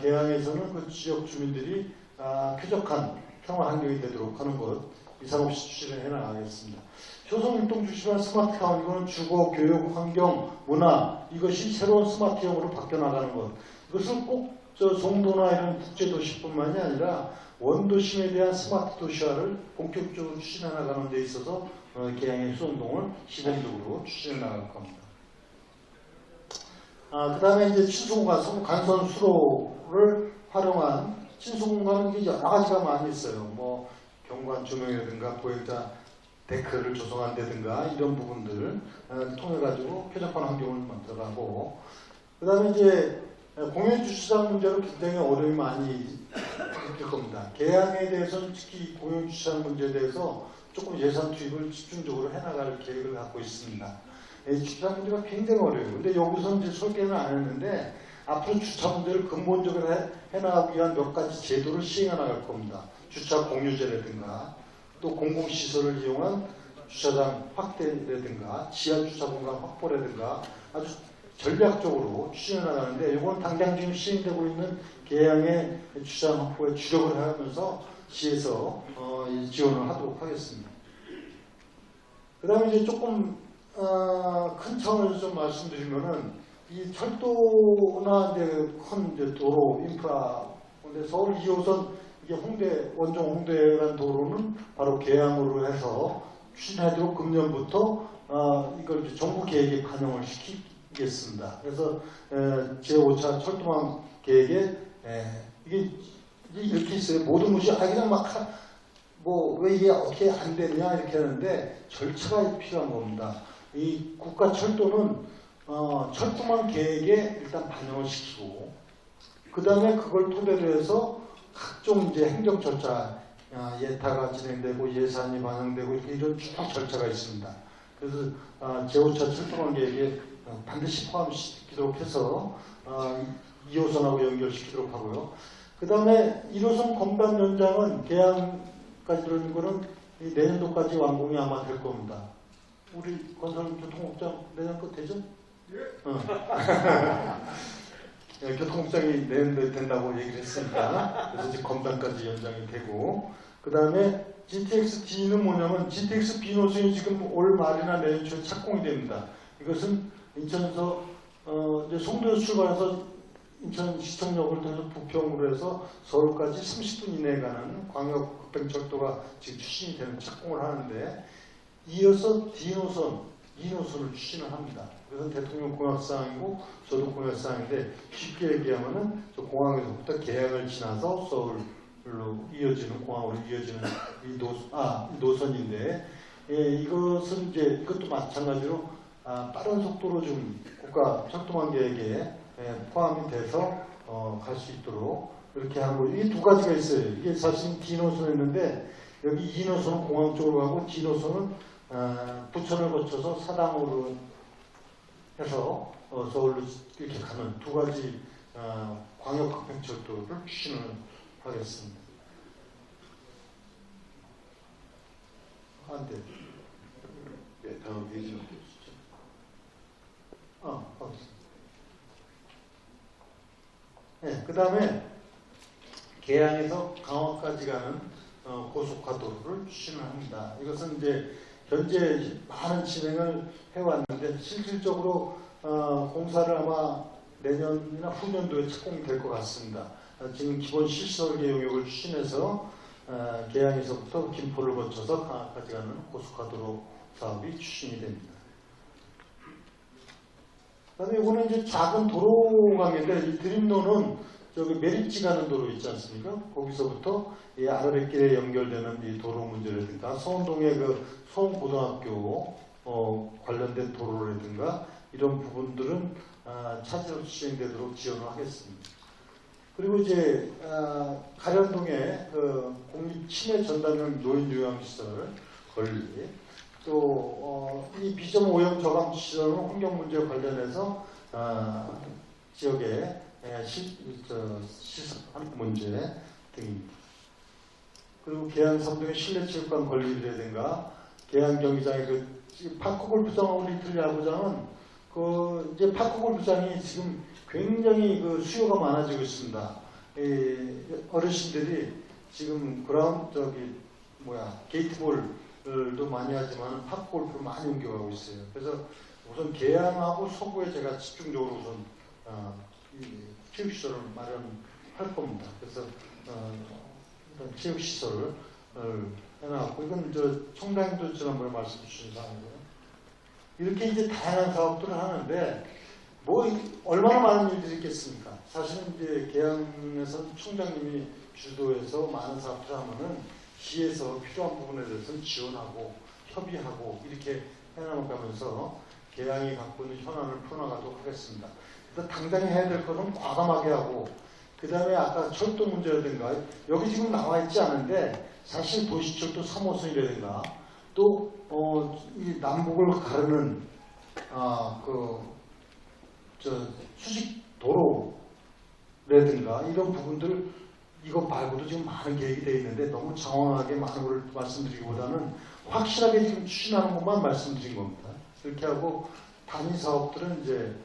[SPEAKER 4] 계양에서는 그 지역 주민들이 쾌적한 생활 환경이 되도록 하는 것 이상 없이 추진을 해나가겠습니다. 효성일동 중심한 스마트타운 이거는 주거, 교육, 환경, 문화 이것이 새로운 스마트형으로 바뀌어 나가는 것 이것은 꼭 송도나 이런 국제도시뿐만이 아니라 원도심에 대한 스마트 도시화를 본격적으로 추진해 나가는 데 있어서 계양의 수원동을 시범적으로 추진해 나갈 겁니다. 그 다음에 이제 친수공간, 간선 수로를 활용한 친수공간은 이게 여러 가지가 많이 있어요. 뭐 경관 조명이라든가 보행자 데크를 조성한다든가 이런 부분들을 통해 가지고 쾌적한 환경을 만들어가고 그 다음에 이제 공연 주차장 문제로 굉장히 어려움이 많이 있을 겁니다. 계양에 대해서는 특히 공연 주차장 문제에 대해서 조금 예산 투입을 집중적으로 해나갈 계획을 갖고 있습니다. 주차장 문제가 굉장히 어려워요. 근데 여기서 이제 설계는 안 했는데 앞으로 주차 문제를 근본적으로 해나가기 위한 몇 가지 제도를 시행해 나갈 겁니다. 주차 공유제라든가 또 공공시설을 이용한 주차장 확대라든가 지하 주차 공간 확보라든가 아주 전략적으로 추진해 나가는데 이건 당장 지금 시행되고 있는 계양의 주장 확보에 주력을 하면서 시에서 이 지원을 하도록 하겠습니다. 그 다음에 이제 조금 큰 차원에서 좀 말씀드리면은 이 철도나 이제 큰 이제 도로 인프라, 근데 서울 2호선 이게 홍대 원종 홍대라는 도로는 바로 계양으로 해서 추진하도록 금년부터 이걸 이제 정부 계획에 반영을 시키겠습니다. 그래서 제5차 철도망 계획에 이게 이렇게 있어요. 모든 것이 그냥 막 뭐 왜 이게 어떻게 안 되냐 이렇게 하는데 절차가 필요한 겁니다. 이 국가 철도는 철도망 계획에 일단 반영을 시키고 그 다음에 그걸 토대로 해서 각종 이제 행정 절차 예타가 진행되고 예산이 반영되고 이런 쭉 절차가 있습니다. 그래서 제5차 철도망 계획에 반드시 포함시키도록 해서 2호선하고 연결시키도록 하고요. 그 다음에 1호선 건반 연장은 계양까지 들어있는 거는 내년도까지 완공이 아마 될 겁니다. 우리 건설교통국장 내년 거 되죠? 예, 교통국장이 내년도에 된다고 얘기를 했으니까 그래서 이제 건반까지 연장이 되고 그 다음에 GTX-D는 뭐냐면 GTX-B 노선이 지금 올 말이나 내년 초에 착공이 됩니다. 이것은 인천에서 이제 송도에서 출발해서 인천시청역을 통해서 부평으로 해서 서울까지 30분 이내에 가는 광역 급행철도가 지금 추진이 되는 착공을 하는데 이어서 D노선, E노선을 추진을 합니다. 그래서 대통령 공약사항이고 저도 공약사항인데 쉽게 얘기하면은 저 공항에서부터 계양을 지나서 서울로 이어지는 공항으로 이어지는 이 노선인데 이것은 이제 이것도 마찬가지로 빠른 속도로 좀 국가 철도망 계획에 포함이 돼서 갈 수 있도록 이렇게 하고 이 두 가지가 있어요. 이게 사실 D노선이었는데 여기 E노선은 공항 쪽으로 가고 D노선은 부천을 거쳐서 사당으로 해서 서울로 이렇게 가는 두 가지 광역급행철도를 추진을 하겠습니다. 안 돼.
[SPEAKER 1] 네, 다음 페이지 보시죠.
[SPEAKER 4] 네, 그 다음에 계양에서 강화까지 가는 고속화도를 추진을 합니다. 이것은 이제 현재 많은 진행을 해왔는데 실질적으로 공사를 아마 내년이나 후년도에 착공이 될 것 같습니다. 지금 기본 실시설계 용역을 추진해서 계양에서부터 김포를 거쳐서 강화까지 가는 고속화도로 사업이 추진이 됩니다. 그다음에 이거는 이제 작은 도로 관계인데 이 드림로는 저기 메리지 가는 도로 있지 않습니까? 거기서부터 이 아라뱃길에 연결되는 이 도로 문제라든가 서운동의 그 서운고등학교 관련된 도로라든가 이런 부분들은 차질로 진행되도록 지원을 하겠습니다. 그리고 이제 가련동의 그 공립 치매 전담형 노인 요양시설 건립 또 이 비점 오염 저감 시설은 환경 문제와 관련해서 지역에 시설하는 문제 등입니다. 그리고 계양 3동의 실내체육관 건립이라든가 계양 경기장의 그 파크골프장하고 리틀 야구장은 그 이제 파크골프장이 지금 굉장히 그 수요가 많아지고 있습니다. 어르신들이 지금 게이트볼도 많이 하지만 파크골프를 많이 옮겨가고 있어요. 그래서 우선 계양하고 서구에 제가 집중적으로 우선 체육시설을 마련할 겁니다. 그래서 일단 체육시설을 해놨고 이건 청장님도 지난번에 말씀 주신 사항이고요. 이렇게 이제 다양한 사업들을 하는데 뭐 얼마나 많은 일들이 있겠습니까? 사실은 이제 계양에서 총장님이 주도해서 많은 사업들을 하면은 시에서 필요한 부분에 대해서는 지원하고 협의하고 이렇게 해나가면서 계양이 갖고 있는 현안을 풀어나가도록 하겠습니다. 그래서 당장 해야 될 것은 과감하게 하고 그 다음에 아까 철도 문제라든가 여기 지금 나와 있지 않은데 사실 도시철도 3호선이라든가 또 이 남북을 가르는 수직 도로라든가 이런 부분들 이것 말고도 지금 많은 계획이 되어 있는데 너무 장황하게 많은 걸 말씀드리기보다는 확실하게 지금 추진하는 것만 말씀드린 겁니다. 이렇게 하고 단위 사업들은 이제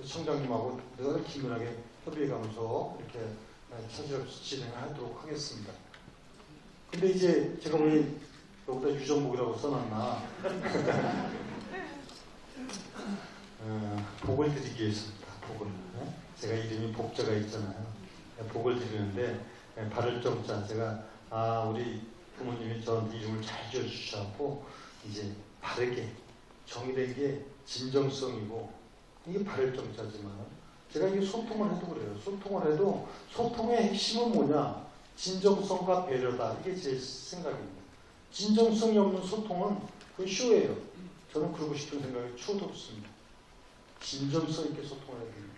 [SPEAKER 4] 청장님하고 늘 긴밀하게 협의해가면서 이렇게 차질 없이 진행하도록 하겠습니다. 근데 이제 제가 왜 여기다 유정복이라고 써놨나 복을 드리기 위해서입니다. 복을. 제가 이름이 복자가 있잖아요. 복을 드리는데 바를 정자 제가 우리 부모님이 저한테 이름을 잘 지어주셔서 이제 바르게 정의된 게 진정성이고 이게 바를 정자지만 제가 이게 소통을 해도 그래요. 소통을 해도 소통의 핵심은 뭐냐? 진정성과 배려다. 이게 제 생각입니다. 진정성이 없는 소통은 그 쇼예요. 저는 그러고 싶은 생각이 추호도 없습니다. 진정성 있게 소통을 해야 됩니다.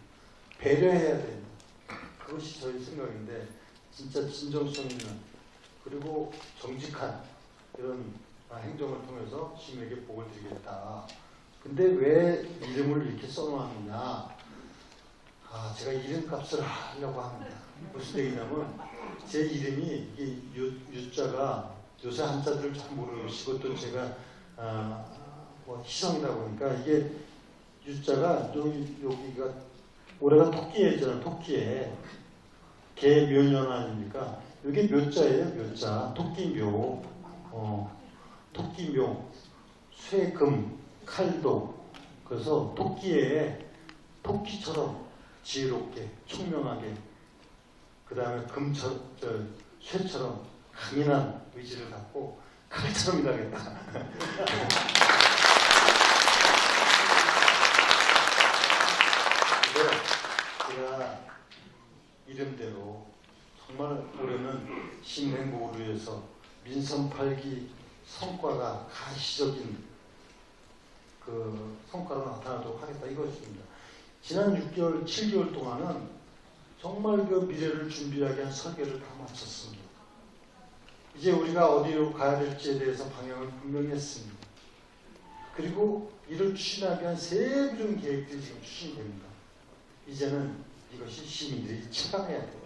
[SPEAKER 4] 배려해야 됩니다. 그것이 저희 생각인데 진짜 진정성 있는 그리고 정직한 이런 행정을 통해서 시민에게 복을 드리겠다. 근데 왜 이름을 이렇게 써놓았느냐? 제가 이름값을 하려고 합니다. 무슨 얘기냐면 제 이름이 이 유자가 요새 한자들을 잘 모르시고 또 제가 뭐 희성이다 보니까 이게 유자가 여기가 올해가 토끼해잖아. 토끼해 개 묘년 아닙니까? 이게 묘자예요. 묘자 토끼묘 토끼묘 쇠금 칼도 그래서 토끼에 토끼처럼 지혜롭게 총명하게 그 다음에 쇠처럼 강인한 의지를 갖고 칼처럼 일하겠다. 제가 이름대로 정말 올해는 시민 행복을 위해서 민선 8기 성과가 가시적인 그 성과로 나타나도록 하겠다 이것입니다. 지난 6개월, 7개월 동안은 정말 그 미래를 준비하기 위한 설계를 다 마쳤습니다. 이제 우리가 어디로 가야 될지에 대해서 방향을 분명히 했습니다. 그리고 이를 추진하기 위한 세부적인 계획들이 지금 추진이 됩니다. 이제는 이것이 시민들이 체감해야 돼요.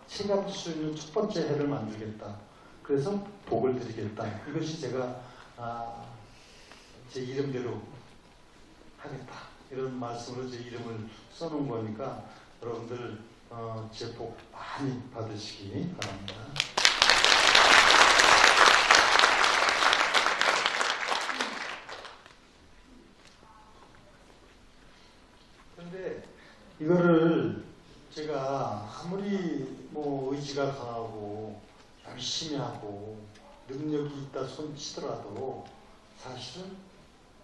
[SPEAKER 4] 체감할 수 있는 첫 번째 해를 만들겠다. 그래서 복을 드리겠다. 이것이 제가 제 이름대로 하겠다. 이런 말씀으로 제 이름을 써놓은 거니까 여러분들 제 복 많이 받으시기 바랍니다. 그런데 이거를 제가 아무리 뭐 의지가 강하고 열심히 하고 능력이 있다 손치더라도 사실은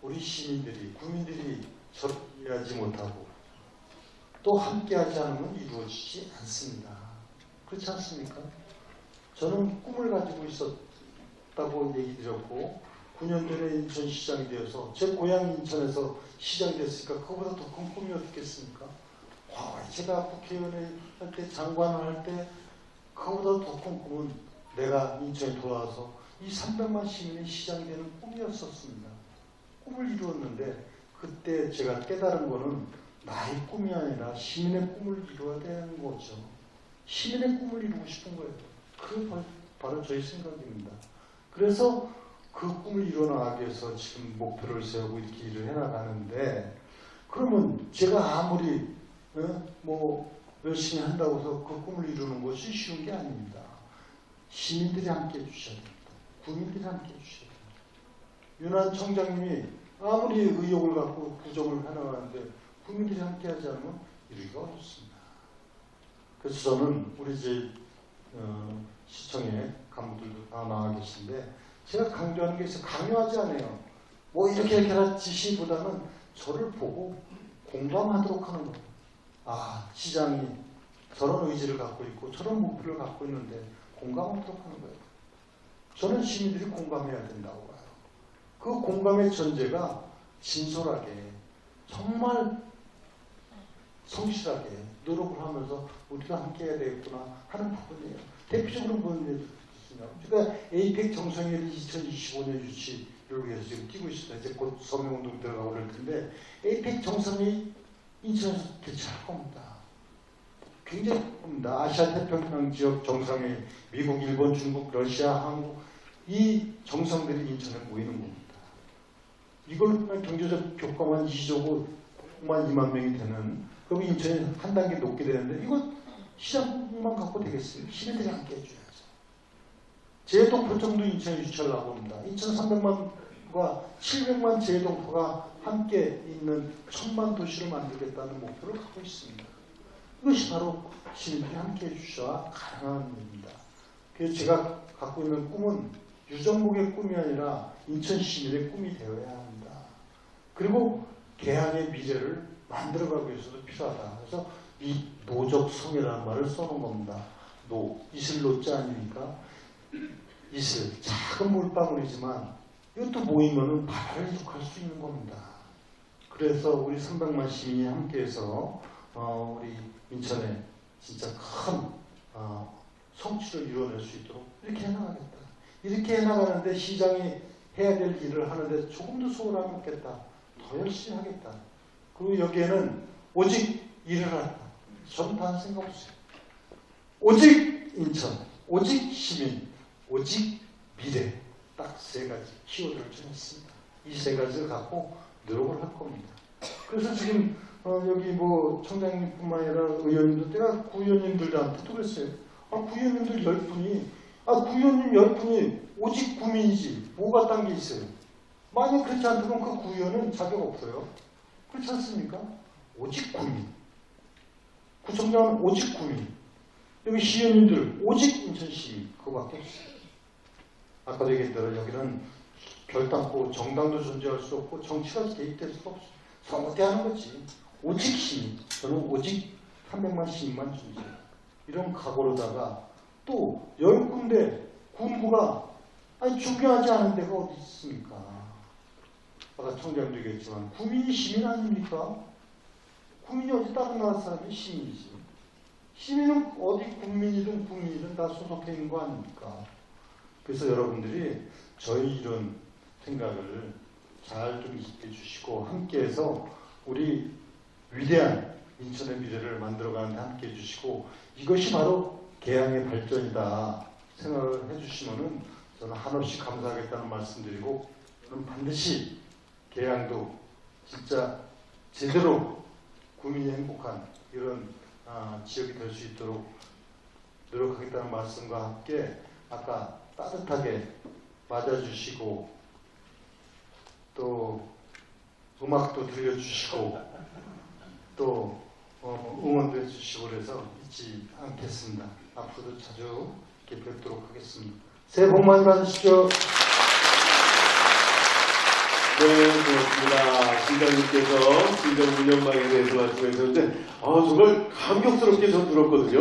[SPEAKER 4] 우리 시민들이 국민들이 저를 이해하지 못하고 또 함께하지 않으면 이루어지지 않습니다. 그렇지 않습니까? 저는 꿈을 가지고 있었다고 얘기 드렸고 9년 전에 인천시장이 되어서 제 고향 인천에서 시장이 됐으니까 그거보다 더 큰 꿈이 어떻겠습니까? 제가 국회의원 할 때 장관을 할 때 그거보다 더 큰 꿈은 내가 인천에 돌아와서 이 300만 시민의 시장이 되는 꿈이었었습니다. 꿈을 이루었는데 그때 제가 깨달은 거는 나의 꿈이 아니라 시민의 꿈을 이루어야 되는 거죠. 시민의 꿈을 이루고 싶은 거예요. 그게 바로 저희 생각입니다. 그래서 그 꿈을 이뤄나가기 위해서 지금 목표를 세우고 이렇게 일을 해나가는데 그러면 제가 아무리 뭐 열심히 한다고 해서 그 꿈을 이루는 것이 쉬운 게 아닙니다. 시민들이 함께 해주셔야 됩니다. 국민들이 함께 해주셔야 됩니다. 윤한 청장님이 아무리 의욕을 갖고 구정을 해나가는데 국민들이 함께 하지 않으면 이루기가 어렵습니다. 그래서 저는 우리 집 시청에 간부들도 다 나와 계신데 제가 강조하는 게 있어요. 강요하지 않아요. 뭐 이렇게 하라 지시보다는 저를 보고 공감하도록 하는 거예요. 시장이 저런 의지를 갖고 있고 저런 목표를 갖고 있는데 공감하도록 하는 거예요. 저는 시민들이 공감해야 된다고 봐요. 그 공감의 전제가 진솔하게 정말 성실하게 노력을 하면서 우리가 함께 해야 되겠구나 하는 부분이에요. 대표적으로 무슨 일이 있습니다. 우리가 에이펙 정상회의 2025년 유치를 위해서 지금 뛰고 있습니다. 이제 곧 서명운동 들어가고 그럴 텐데 에이펙 정상회의 인천에서 개최할 겁니다. 굉장히 큽니다. 아시아 태평양 지역 정상회의 미국, 일본, 중국, 러시아, 한국 이 정상들이 인천에 모이는 겁니다. 이걸로 경제적 효과만 2조만 2만 명이 되는
[SPEAKER 5] 그럼 인천이 한 단계 높게 되는데 이거 시장만 갖고 되겠어요? 시민들이 함께 해줘야죠. 재동포청도 인천에 유치하려고 합니다. 2,300만과 700만 재동포가 함께 있는 1000만 도시를 만들겠다는 목표를 갖고 있습니다. 이것이 바로 시민들이 함께 해주셔야 가능한 일입니다. 그래서 제가 갖고 있는 꿈은 유정복의 꿈이 아니라 인천 시민의 꿈이 되어야 합니다. 그리고 계양의 미래를 만들어가기 위해서도 필요하다. 그래서 이 노적성이라는 말을 써놓은 겁니다. 이슬 노자 아닙니까? 이슬, 작은 물방울이지만 이것도 모이면은 바다를 이룩할 수 있는 겁니다. 그래서 우리 300만 시민이 함께해서 우리 인천에 진짜 큰 성취를 이뤄낼 수 있도록 이렇게 해나가겠다. 이렇게 해나가는데 시장이 해야 될 일을 하는데 조금 더 소홀함이 없겠다. 더 열심히 하겠다. 그리고 여기에는 오직 일을 한다. 저는 다른 생각 없어요. 오직 인천, 오직 시민, 오직 미래. 딱 세 가지 키워드를 정했습니다. 이 세 가지를 갖고 노력을 할 겁니다. 그래서 지금 여기 뭐 청장님뿐만 아니라 의원님들, 내가 구의원님들한테도 그랬어요. 구의원님들 10분이, 구의원님 10분이 오직 구민이지 뭐가 딴 게 있어요. 만약 그렇지 않다면 그 구의원은 자격 없어요. 그렇지 않습니까? 오직 구민. 구청장은 오직 구민. 여기 시의원님들 오직 인천시 그거밖에 없어요. 아까도 얘기한 대로 여기는 결단코 정당도 존재할 수 없고 정치가 개입될 수가 없어요. 선거 때 하는 거지. 오직 시민. 저는 오직 300만 시민만 존재. 이런 각오로다가 또 10군데 군구가 중요하지 않은 데가 어디 있습니까? 아까 청장도 얘기했지만 구민이 시민 아닙니까? 구민이 어디 다른 나라 사람이 시민이지. 시민은 어디 국민이든 국민이든 다 소속해 있는 거 아닙니까? 그래서 여러분들이 저희 이런 생각을 잘 좀 이해해 주시고 함께해서 우리 위대한 인천의 미래를 만들어가는 데 함께해 주시고 이것이 바로 계양의 발전이다 생각을 해주시면은 저는 한없이 감사하겠다는 말씀드리고 저는 반드시 계양도 진짜 제대로 국민이 행복한 이런 지역이 될 수 있도록 노력하겠다는 말씀과 함께 아까 따뜻하게 맞아주시고 또 음악도 들려주시고 또 응원도 해주시고 그래서 잊지 않겠습니다. 앞으로도 자주 이렇게 뵙도록 하겠습니다. 새해 복 많이 받으십시오.
[SPEAKER 1] 네, 고맙습니다. 시장님께서 시정 운영방에 대해서 말씀해 주셨는데 정말 감격스럽게 전 들었거든요.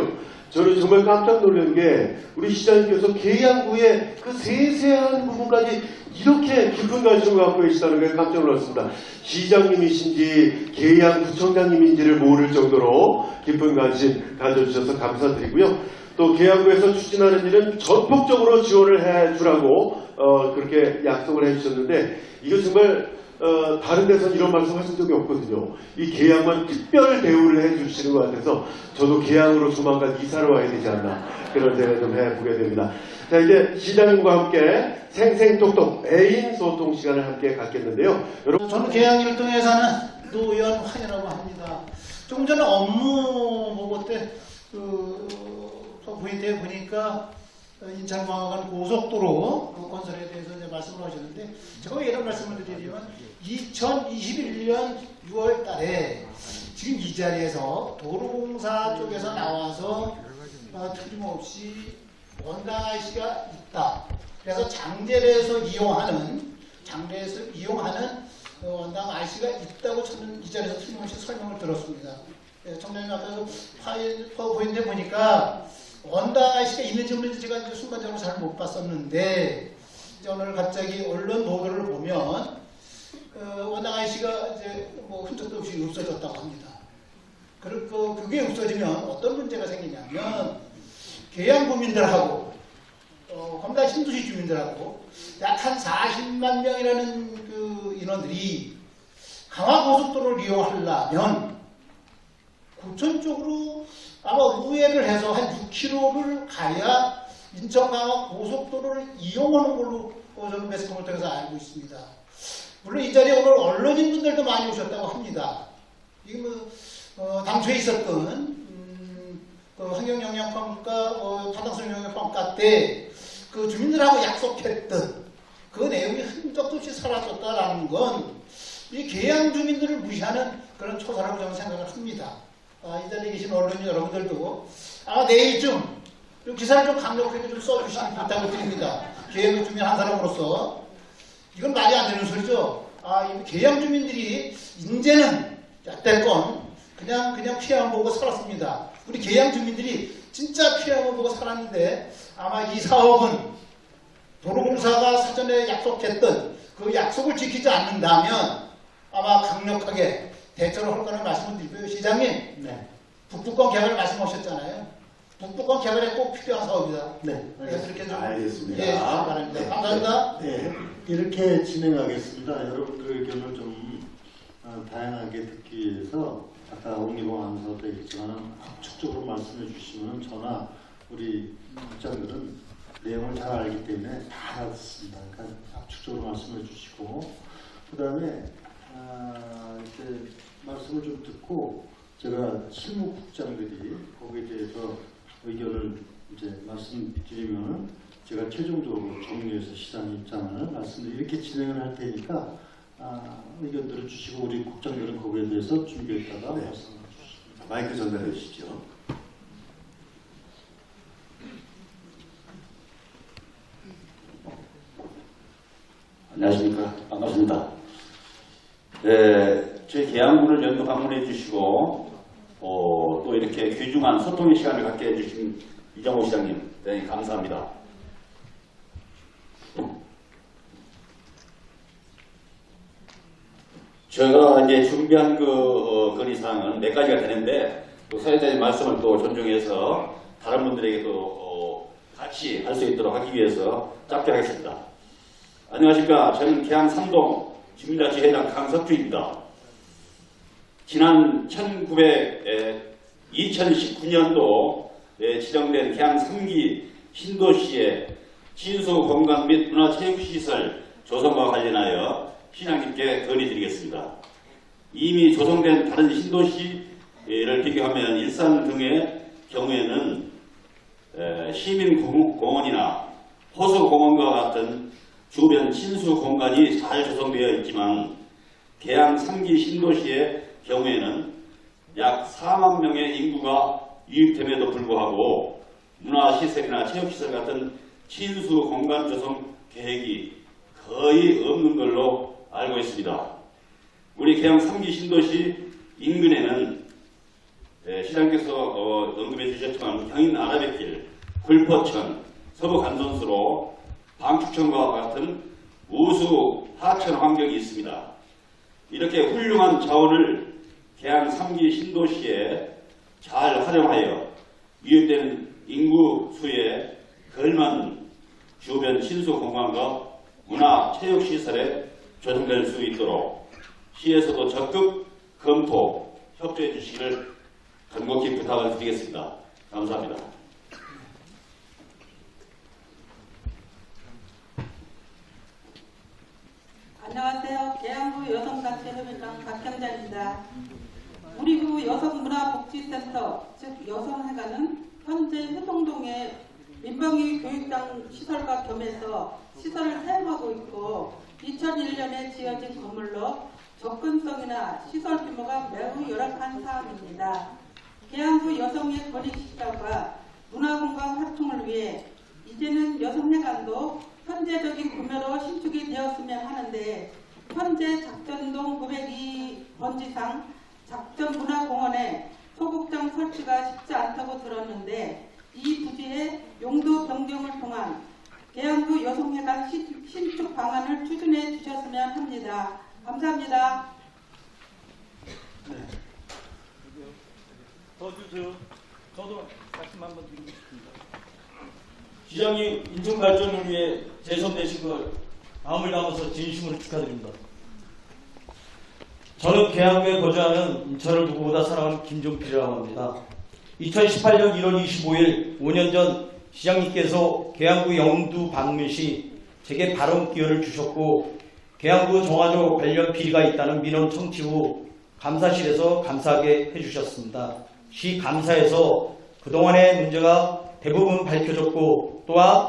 [SPEAKER 1] 저는 정말 깜짝 놀란 게 우리 시장님께서 계양구의 그 세세한 부분까지 이렇게 깊은 관심을 갖고 계시다는 게 깜짝 놀랐습니다. 시장님이신지 계양구청장님인지를 모를 정도로 깊은 관심 가져주셔서 감사드리고요. 또 계양구에서 추진하는 일은 전폭적으로 지원을 해주라고 그렇게 약속을 해주셨는데 이거 정말 다른 데서는 이런 말씀 하신 적이 없거든요. 이 계양만 특별 대우를 해주시는 것 같아서 저도 계양으로 조만간 이사를 와야 되지 않나 그런 생각을 좀 해보게 됩니다. 자, 이제 시장님과 함께 생생톡톡 애인 소통 시간을 함께 갖겠는데요. 여러분,
[SPEAKER 6] 저는 계양 1동에 사는 노연환이라고 합니다. 조금 전에 업무 보고 때 부인대에 보니까 인천광화간 고속도로 건설에 대해서 이제 말씀을 하셨는데 제가 왜 이런 말씀을 드리면 2021년 6월 달에 지금 이 자리에서 도로공사 쪽에서 나와서 틀림없이 원당 IC가 있다. 그래서 장제에서 이용하는 원당 IC가 있다고 저는 이 자리에서 틀림없이 설명을 들었습니다. 청장님 앞에서 파워포인트에 보니까 원당 IC가 있는지 없는지 제가 이제 순간적으로 잘 못 봤었는데 이제 오늘 갑자기 언론 보도를 보면 원당 IC가 이제 뭐 흔적도 없이 없어졌다고 합니다. 그리고 그게 없어지면 어떤 문제가 생기냐면 계양 구민들하고 검단 신도시 주민들하고 약 한 40만 명이라는 그 인원들이 강화고속도로를 이용하려면 구천 쪽으로 아마 우회를 해서 한 6km를 가야 인천강화 고속도로를 이용하는 걸로 저는 매스컴을 통해서 알고 있습니다. 물론 이 자리에 오늘 언론인분들도 많이 오셨다고 합니다. 이게 뭐 당초에 있었던 그 환경영향평가, 타당성 영향평가 때 그 주민들하고 약속했던 그 내용이 흔적도 없이 사라졌다라는 건 이 계양 주민들을 무시하는 그런 초사라고 저는 생각을 합니다. 이 자리에 계신 언론 여러분들도 내일쯤 이 기사를 좀 강력하게 좀 써주시는 부탁을 드립니다. 계양 주민 한 사람으로서 이건 말이 안 되는 소리죠. 이 계양 주민들이 이제는 됐건 그냥 피해만 보고 살았습니다. 우리 계양 주민들이 진짜 피해만 보고 살았는데 아마 이 사업은 도로공사가 사전에 약속했던 그 약속을 지키지 않는다면 아마 강력하게 대처를 할 거라는 말씀을 드리고요. 시장님,
[SPEAKER 5] 네.
[SPEAKER 6] 북부권 개발 말씀하셨잖아요. 북부권 개발에 꼭 필요한 사업이다.
[SPEAKER 5] 네.
[SPEAKER 6] 그렇게 좀
[SPEAKER 1] 알겠습니다.
[SPEAKER 6] 예, 바랍니다. 감사합니다.
[SPEAKER 5] 네, 이렇게 진행하겠습니다. 여러분들의 의견을 좀 다양하게 듣기 위해서 아까 옹기봉 안서도 얘기했지만 압축적으로 말씀해 주시면 저나 우리 국장들은 내용을 잘 알기 때문에 다 알았습니다. 그러니까 압축적으로 말씀해 주시고 그 다음에 이제 말씀을 좀 듣고 제가 실무국장들이 거기에 대해서 의견을 이제 말씀드리면은 제가 최종적으로 정리해서 시장 입장을 말씀드리고 이렇게 진행을 할 테니까 의견들을 주시고 우리 국장들은 거기에 대해서 준비했다가
[SPEAKER 1] 네.
[SPEAKER 5] 말씀을 주십니다.
[SPEAKER 1] 마이크 전달해 주시죠.
[SPEAKER 7] 안녕하십니까. 반갑습니다. 네, 저희 계양구를 연도 방문해 주시고 또 이렇게 귀중한 소통의 시간을 갖게 해주신 이정호 시장님 대단히 감사합니다. 제가 이제 준비한 건의사항은 4가지가 되는데 또 사회자님 말씀을 또 존중해서 다른 분들에게도 같이 할 수 있도록 하기 위해서 짧게 하겠습니다. 안녕하십니까. 저는 계양 삼동 주민자치회장 강석주입니다. 지난 2019년도 지정된 계양 3기 신도시의 친수 공간 및 문화체육시설 조성과 관련하여 시장님께 건의드리겠습니다. 이미 조성된 다른 신도시를 비교하면 일산 등의 경우에는 시민공원이나 호수공원과 같은 주변 친수 공간이 잘 조성되어 있지만 계양 3기 신도시의 경우에는 약 4만 명의 인구가 유입됨에도 불구하고 문화시설이나 체육시설 같은 친수 공간 조성 계획이 거의 없는 걸로 알고 있습니다. 우리 계양 3기 신도시 인근에는 시장께서 언급해 주셨지만 경인 아라뱃길, 굴포천, 서부간선수로 방축천과 같은 우수 하천 환경이 있습니다. 이렇게 훌륭한 자원을 계양 3기 신도시에 잘 활용하여 유입되는 인구 수에 걸맞는 주변 친수 공간과 문화 체육시설에 조성될 수 있도록 시에서도 적극 검토, 협조해 주시기를 간곡히 부탁을 드리겠습니다. 감사합니다.
[SPEAKER 8] 안녕하세요. 계양구 여성단체협의장 박현자입니다. 우리 구 여성문화복지센터, 즉 여성회관은 현재 해동동에 민방위 교육장 시설과 겸해서 시설을 사용하고 있고 2001년에 지어진 건물로 접근성이나 시설 규모가 매우 열악한 사항입니다. 계양구 여성의 권익시설과 문화공간 활동을 위해 이제는 여성회관도 현재적인 구매로 신축이 되었으면 하는데 현재 작전동 902번지상 작전문화공원에 소극장 설치가 쉽지 않다고 들었는데 이 부지의 용도 변경을 통한 계양구 여성회관 신축 방안을 추진해 주셨으면 합니다. 감사합니다.
[SPEAKER 9] 더 주세요. 저도 말씀 한번 드리고 싶습니다.
[SPEAKER 10] 시장님 인천 발전을 위해 재선되신 걸 마음을 담아서 진심으로 축하드립니다. 저는 계양구에 거주하는 인천을 누구보다 사랑하는 김종필이라고 합니다. 2018년 1월 25일 5년 전 시장님께서 계양구 영두 방문 시 제게 발언 기회를 주셨고 계양구 정화조 관련 비리가 있다는 민원 청취 후 감사실에서 감사하게 해주셨습니다. 시 감사에서 그동안의 문제가 대부분 밝혀졌고 또한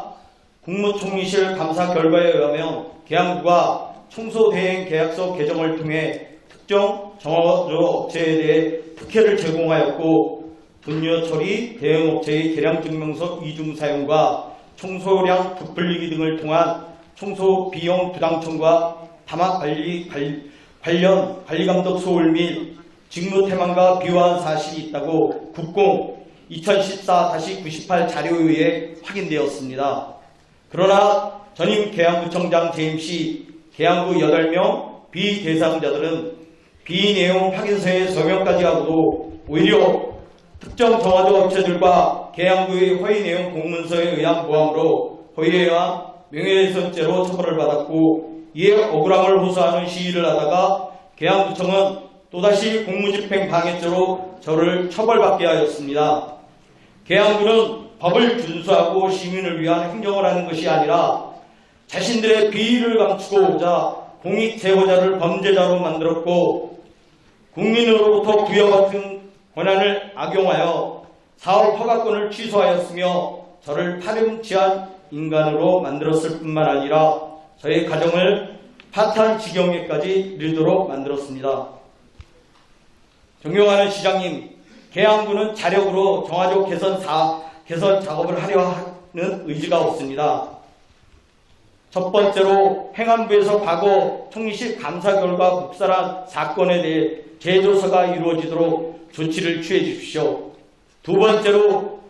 [SPEAKER 10] 국무총리실 감사 결과에 의하면 계양구가 청소대행 계약서 개정을 통해 특정 정화조 업체에 대해 특혜를 제공하였고 분뇨 처리 대응업체의 계량증명서 이중 사용과 청소량 부풀리기 등을 통한 청소 비용 부당 청구와 다막 관련 관리감독 소홀 및 직무 태만과 비호한 사실이 있다고 국공 2014-98 자료에 의해 확인되었습니다. 그러나 전임 계양구청장 재임시 계양구 8명 비대상자들은 비내용 확인서에 서명까지 하고도 오히려 특정 정화조 업체들과 계양구의 허위 내용 공문서에 의한 모함으로 허위에 의한 명예훼손죄로 처벌을 받았고 이에 억울함을 호소하는 시위를 하다가 계양구청은 또다시 공무집행 방해죄로 저를 처벌받게 하였습니다. 계양구는 법을 준수하고 시민을 위한 행정을 하는 것이 아니라 자신들의 비위를 감추고자 공익 제보자를 범죄자로 만들었고 국민으로부터 부여받은 권한을 악용하여 사업 허가권을 취소하였으며 저를 파렴치한 인간으로 만들었을 뿐만 아니라 저의 가정을 파탄 지경에까지 이르도록 만들었습니다. 존경하는 시장님, 계양구는 자력으로 정화조 개선 작업을 하려 하는 의지가 없습니다. 첫 번째로 행안부에서 과거 총리실 감사 결과 묵살한 사건에 대해 재조사가 이루어지도록 조치를 취해 주십시오. 두 번째로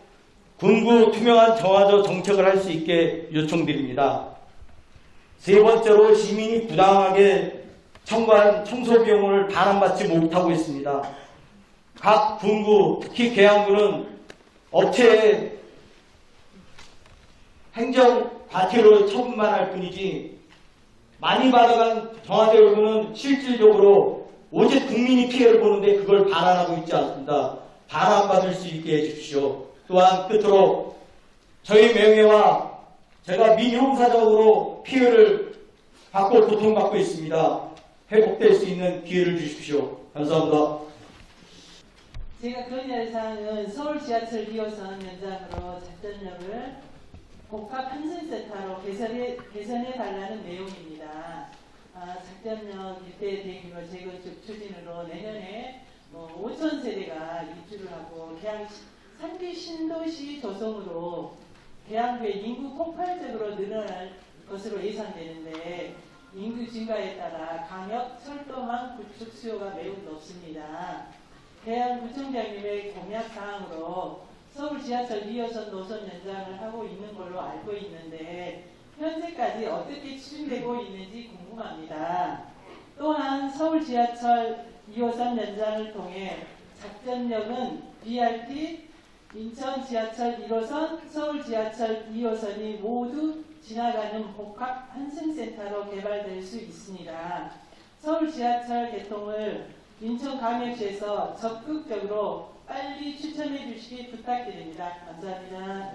[SPEAKER 10] 군구 투명한 정화조 정책을 할 수 있게 요청드립니다. 세 번째로 시민이 부당하게 청구한 청소 비용을 반환받지 못하고 있습니다. 각 군구, 특히 계양구는 업체의 행정 과태료 처분만 할 뿐이지 많이 받아간 정화조 요금은 실질적으로 오직 국민이 피해를 보는데 그걸 반환하고 있지 않습니다. 반환받을 수 있게 해주십시오. 또한 끝으로 저희 명예와 제가 민형사적으로 피해를 받고 고통받고 있습니다. 회복될 수 있는 기회를 주십시오. 감사합니다.
[SPEAKER 8] 제가 건의할 사항은 서울 지하철 2호선 연장으로 작전역을 복합 환승센터로 개선해달라는 내용입니다. 작전역 일대 대규모 재건축 추진으로 내년에 5천 세대가 입주를 하고 상기 신도시 조성으로 계양구의 인구 폭발적으로 늘어날 것으로 예상되는데 인구 증가에 따라 강역 철도망 구축 수요가 매우 높습니다. 계양구청장님의 공약사항으로 서울 지하철 2호선 노선 연장을 하고 있는 걸로 알고 있는데 현재까지 어떻게 추진되고 있는지 궁금합니다. 또한 서울 지하철 2호선 연장을 통해 작전역은 BRT, 인천 지하철 1호선, 서울 지하철 2호선이 모두 지나가는 복합 환승센터로 개발될 수 있습니다. 서울 지하철 개통을 인천광역시에서 적극적으로 빨리 추천해 주시기 부탁드립니다. 감사합니다.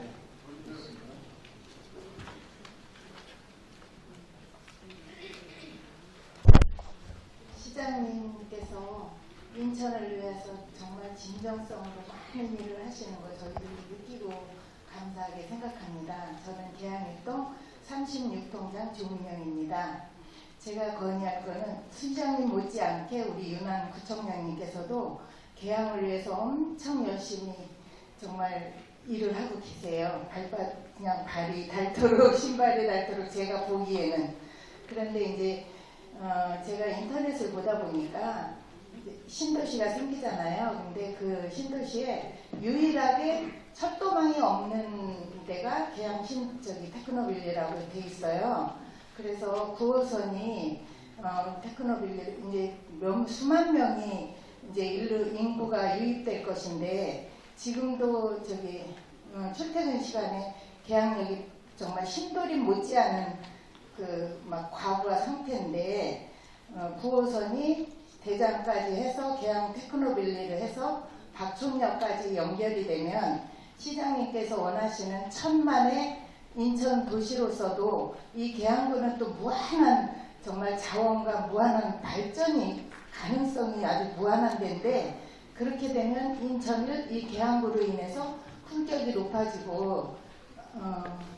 [SPEAKER 11] 시장님께서 인천을 위해서 정말 진정성으로 많은 일을 하시는 거 저희들이 느끼고 감사하게 생각합니다. 저는 계양일동 36동장 조은영입니다. 제가 건의할 거는 시장님 못지않게 우리 윤한 구청장님께서도 계양을 위해서 엄청 열심히 정말 일을 하고 계세요. 그냥 발이 닳도록 신발이 닳도록 제가 보기에는. 그런데 이제 제가 인터넷을 보다 보니까 신도시가 생기잖아요. 근데 그 신도시에 유일하게 철도망이 없는 데가 계양 테크노빌리라고 돼 있어요. 그래서 9호선이 테크노빌리 이제 수만 명이 이제 인구가 유입될 것인데 지금도 출퇴근 시간에 계양역이 정말 신도림 못지않은 막 과부하 상태인데 9호선이 대장까지 해서 계양 테크노빌리를 해서 박촌역까지 연결이 되면 시장님께서 원하시는 1000만의 인천 도시로서도 이 계양구는 또 무한한 정말 자원과 무한한 발전이 가능성이 아주 무한한 데인데 그렇게 되면 인천을 이 계양구로 인해서 품격이 높아지고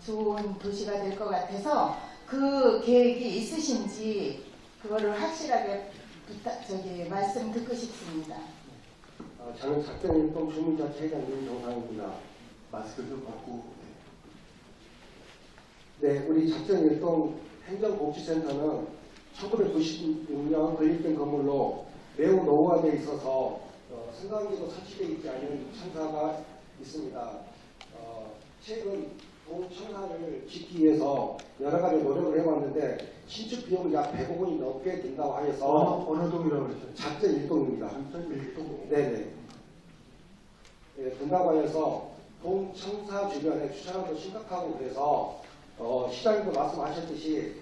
[SPEAKER 11] 좋은 도시가 될 것 같아서 그 계획이 있으신지 그거를 확실하게 말씀 듣고 싶습니다.
[SPEAKER 1] 저는 작전일동 주민자치회장 윤정상입니다. 마스크 좀 벗고. 네, 우리 작전일동 행정복지센터는 1996년 건립된 건물로 매우 노후화되어 있어서 승강기도 설치되어 있지 않은 청사가 있습니다. 최근 동청사를 짓기 위해서 여러 가지 노력을 해왔는데 신축 비용이 약 100억 원이 넘게 든다고 하여서
[SPEAKER 4] 어느 동이라고 그랬죠?
[SPEAKER 1] 작전일동입니다.
[SPEAKER 4] 작전일동.
[SPEAKER 1] 네네. 예, 든다고 하여서 동청사 주변에 주차장도 심각하고 그래서 시장님도 말씀하셨듯이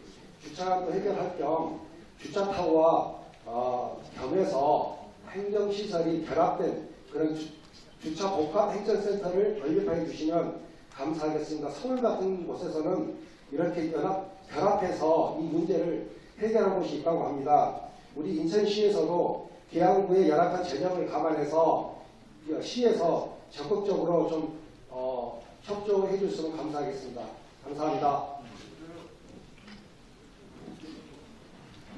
[SPEAKER 1] 주차장도 해결할 겸 주차타워와 겸해서 행정시설이 결합된 그런 주차 복합 행정센터를 건립해 주시면 감사하겠습니다. 서울 같은 곳에서는 이렇게 결합해서 이 문제를 해결한 곳이 있다고 합니다. 우리 인천시에서도 계양구의 열악한 재정을 감안해서 시에서 적극적으로 좀 협조해 주시면 감사하겠습니다. 감사합니다.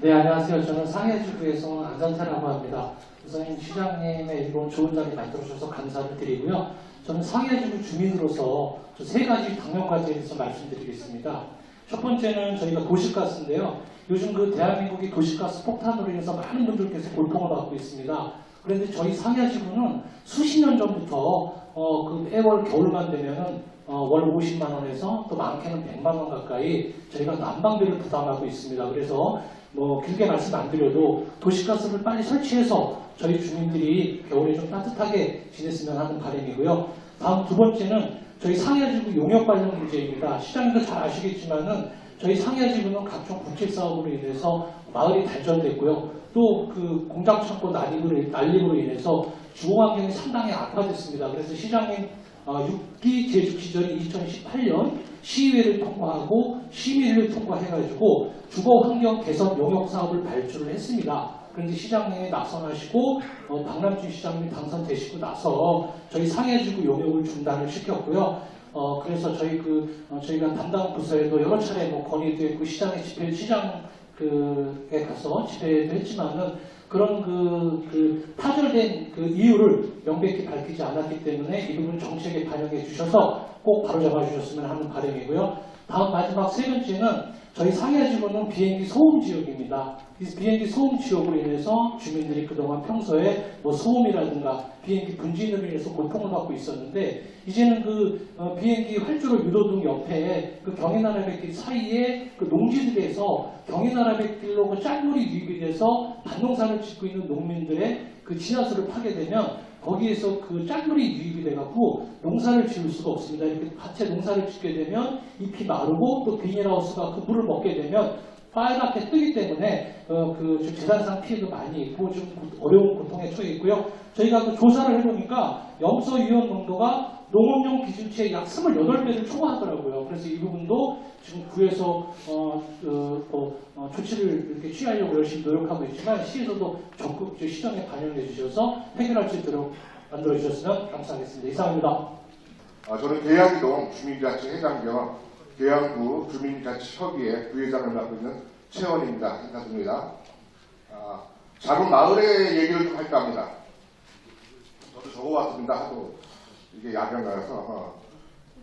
[SPEAKER 12] 네, 안녕하세요. 저는 상해지구에서 온 안전태라고 합니다. 우선 시장님의 이런 좋은 자리 만들어주셔서 감사를 드리고요. 저는 상해지구 주민으로서 세 가지 당면과제에 대해서 말씀드리겠습니다. 첫 번째는 저희가 도시가스인데요. 요즘 그 대한민국이 도시가스 폭탄으로 인해서 많은 분들께서 고통을 받고 있습니다. 그런데 저희 상해지구는 수십 년 전부터 그 매월 겨울만 되면은 월 50만 원에서 또 많게는 100만 원 가까이 저희가 난방비를 부담하고 있습니다. 그래서 뭐 길게 말씀 안 드려도 도시가스를 빨리 설치해서 저희 주민들이 겨울에 좀 따뜻하게 지냈으면 하는 바람이고요. 다음 두 번째는 저희 상해지구 용역 관련 문제입니다. 시장님도 잘 아시겠지만은 저희 상해지구는 각종 국책 사업으로 인해서 마을이 발전됐고요. 또 그 공장 창고 난립으로 인해서 주거 환경이 상당히 악화됐습니다. 그래서 시장님 6기 제주 시절에 2018년 시의회를 통과하고 심의를 통과해가지고 주거 환경 개선 용역 사업을 발주를 했습니다. 그런데 시장님이 낙선하시고 박남준 시장님이 당선되시고 나서 저희 상해지구 용역을 중단을 시켰고요. 그래서 저희가 담당 부서에도 여러 차례 건의도 했고 시장에 가서 집회도 했지만은 그런 타결된 이유를 명백히 밝히지 않았기 때문에 이 부분 정책에 반영해 주셔서 꼭 바로잡아 주셨으면 하는 바람이고요. 다음 마지막 세 번째는 저희 상해지구는 비행기 소음 지역입니다. 이 비행기 소음 지역으로 인해서 주민들이 그동안 평소에 소음이라든가 비행기 분진으로 인해서 고통을 받고 있었는데 이제는 비행기 활주로 유도등 옆에 경인아라뱃길 사이에 농지들에서 경인아라뱃길로 짤물이 유입이 돼서 밭농사를 짓고 있는 농민들의 진화수를 파게 되면 거기에서 짤물이 유입이 돼갖고 농사를 지을 수가 없습니다. 이렇게 밭에 농사를 짓게 되면 잎이 마르고 또 비닐하우스가 그 물을 먹게 되면 빨갛게 뜨기 때문에 재산상 피해도 많이 있고 좀 어려운 고통에 처해 있고요. 저희가 조사를 해보니까 염소 위험 농도가 농업용 기준치의 약 28배를 초과하더라고요. 그래서 이 부분도 지금 구에서 조치를 이렇게 취하려고 열심히 노력하고 있지만 시에서도 적극 시정에 반영해 주셔서 해결할 수 있도록 만들어 주셨으면 감사하겠습니다. 이상입니다.
[SPEAKER 13] 저는 계양동 주민자치회장 겸 계양구 주민자치협의회 부회장을 맡고 있는 최원입니다. 반갑습니다. 작은 마을의 얘기를 좀 할까 합니다. 저도 적어왔습니다. 하도 이게 야경가여서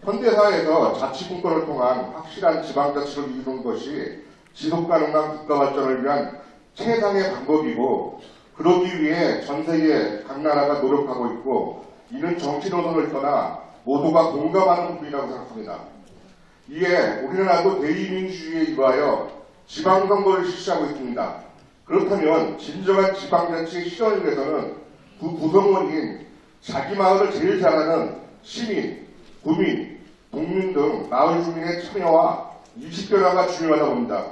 [SPEAKER 13] 현대사회에서 자치분권을 통한 확실한 지방자치를 이루는 것이 지속가능한 국가발전을 위한 최상의 방법이고 그러기 위해 전 세계 각 나라가 노력하고 있고 이는 정치 노선을 떠나 모두가 공감하는 부분이라고 생각합니다. 이에 우리나라도 대의민주주의에 의하여 지방선거를 실시하고 있습니다. 그렇다면 진정한 지방자치의 실현을 위해서는 그 구성원인 자기 마을을 제일 잘하는 시민, 구민, 동민 등 마을 주민의 참여와 인식 변화가 중요하다 봅니다.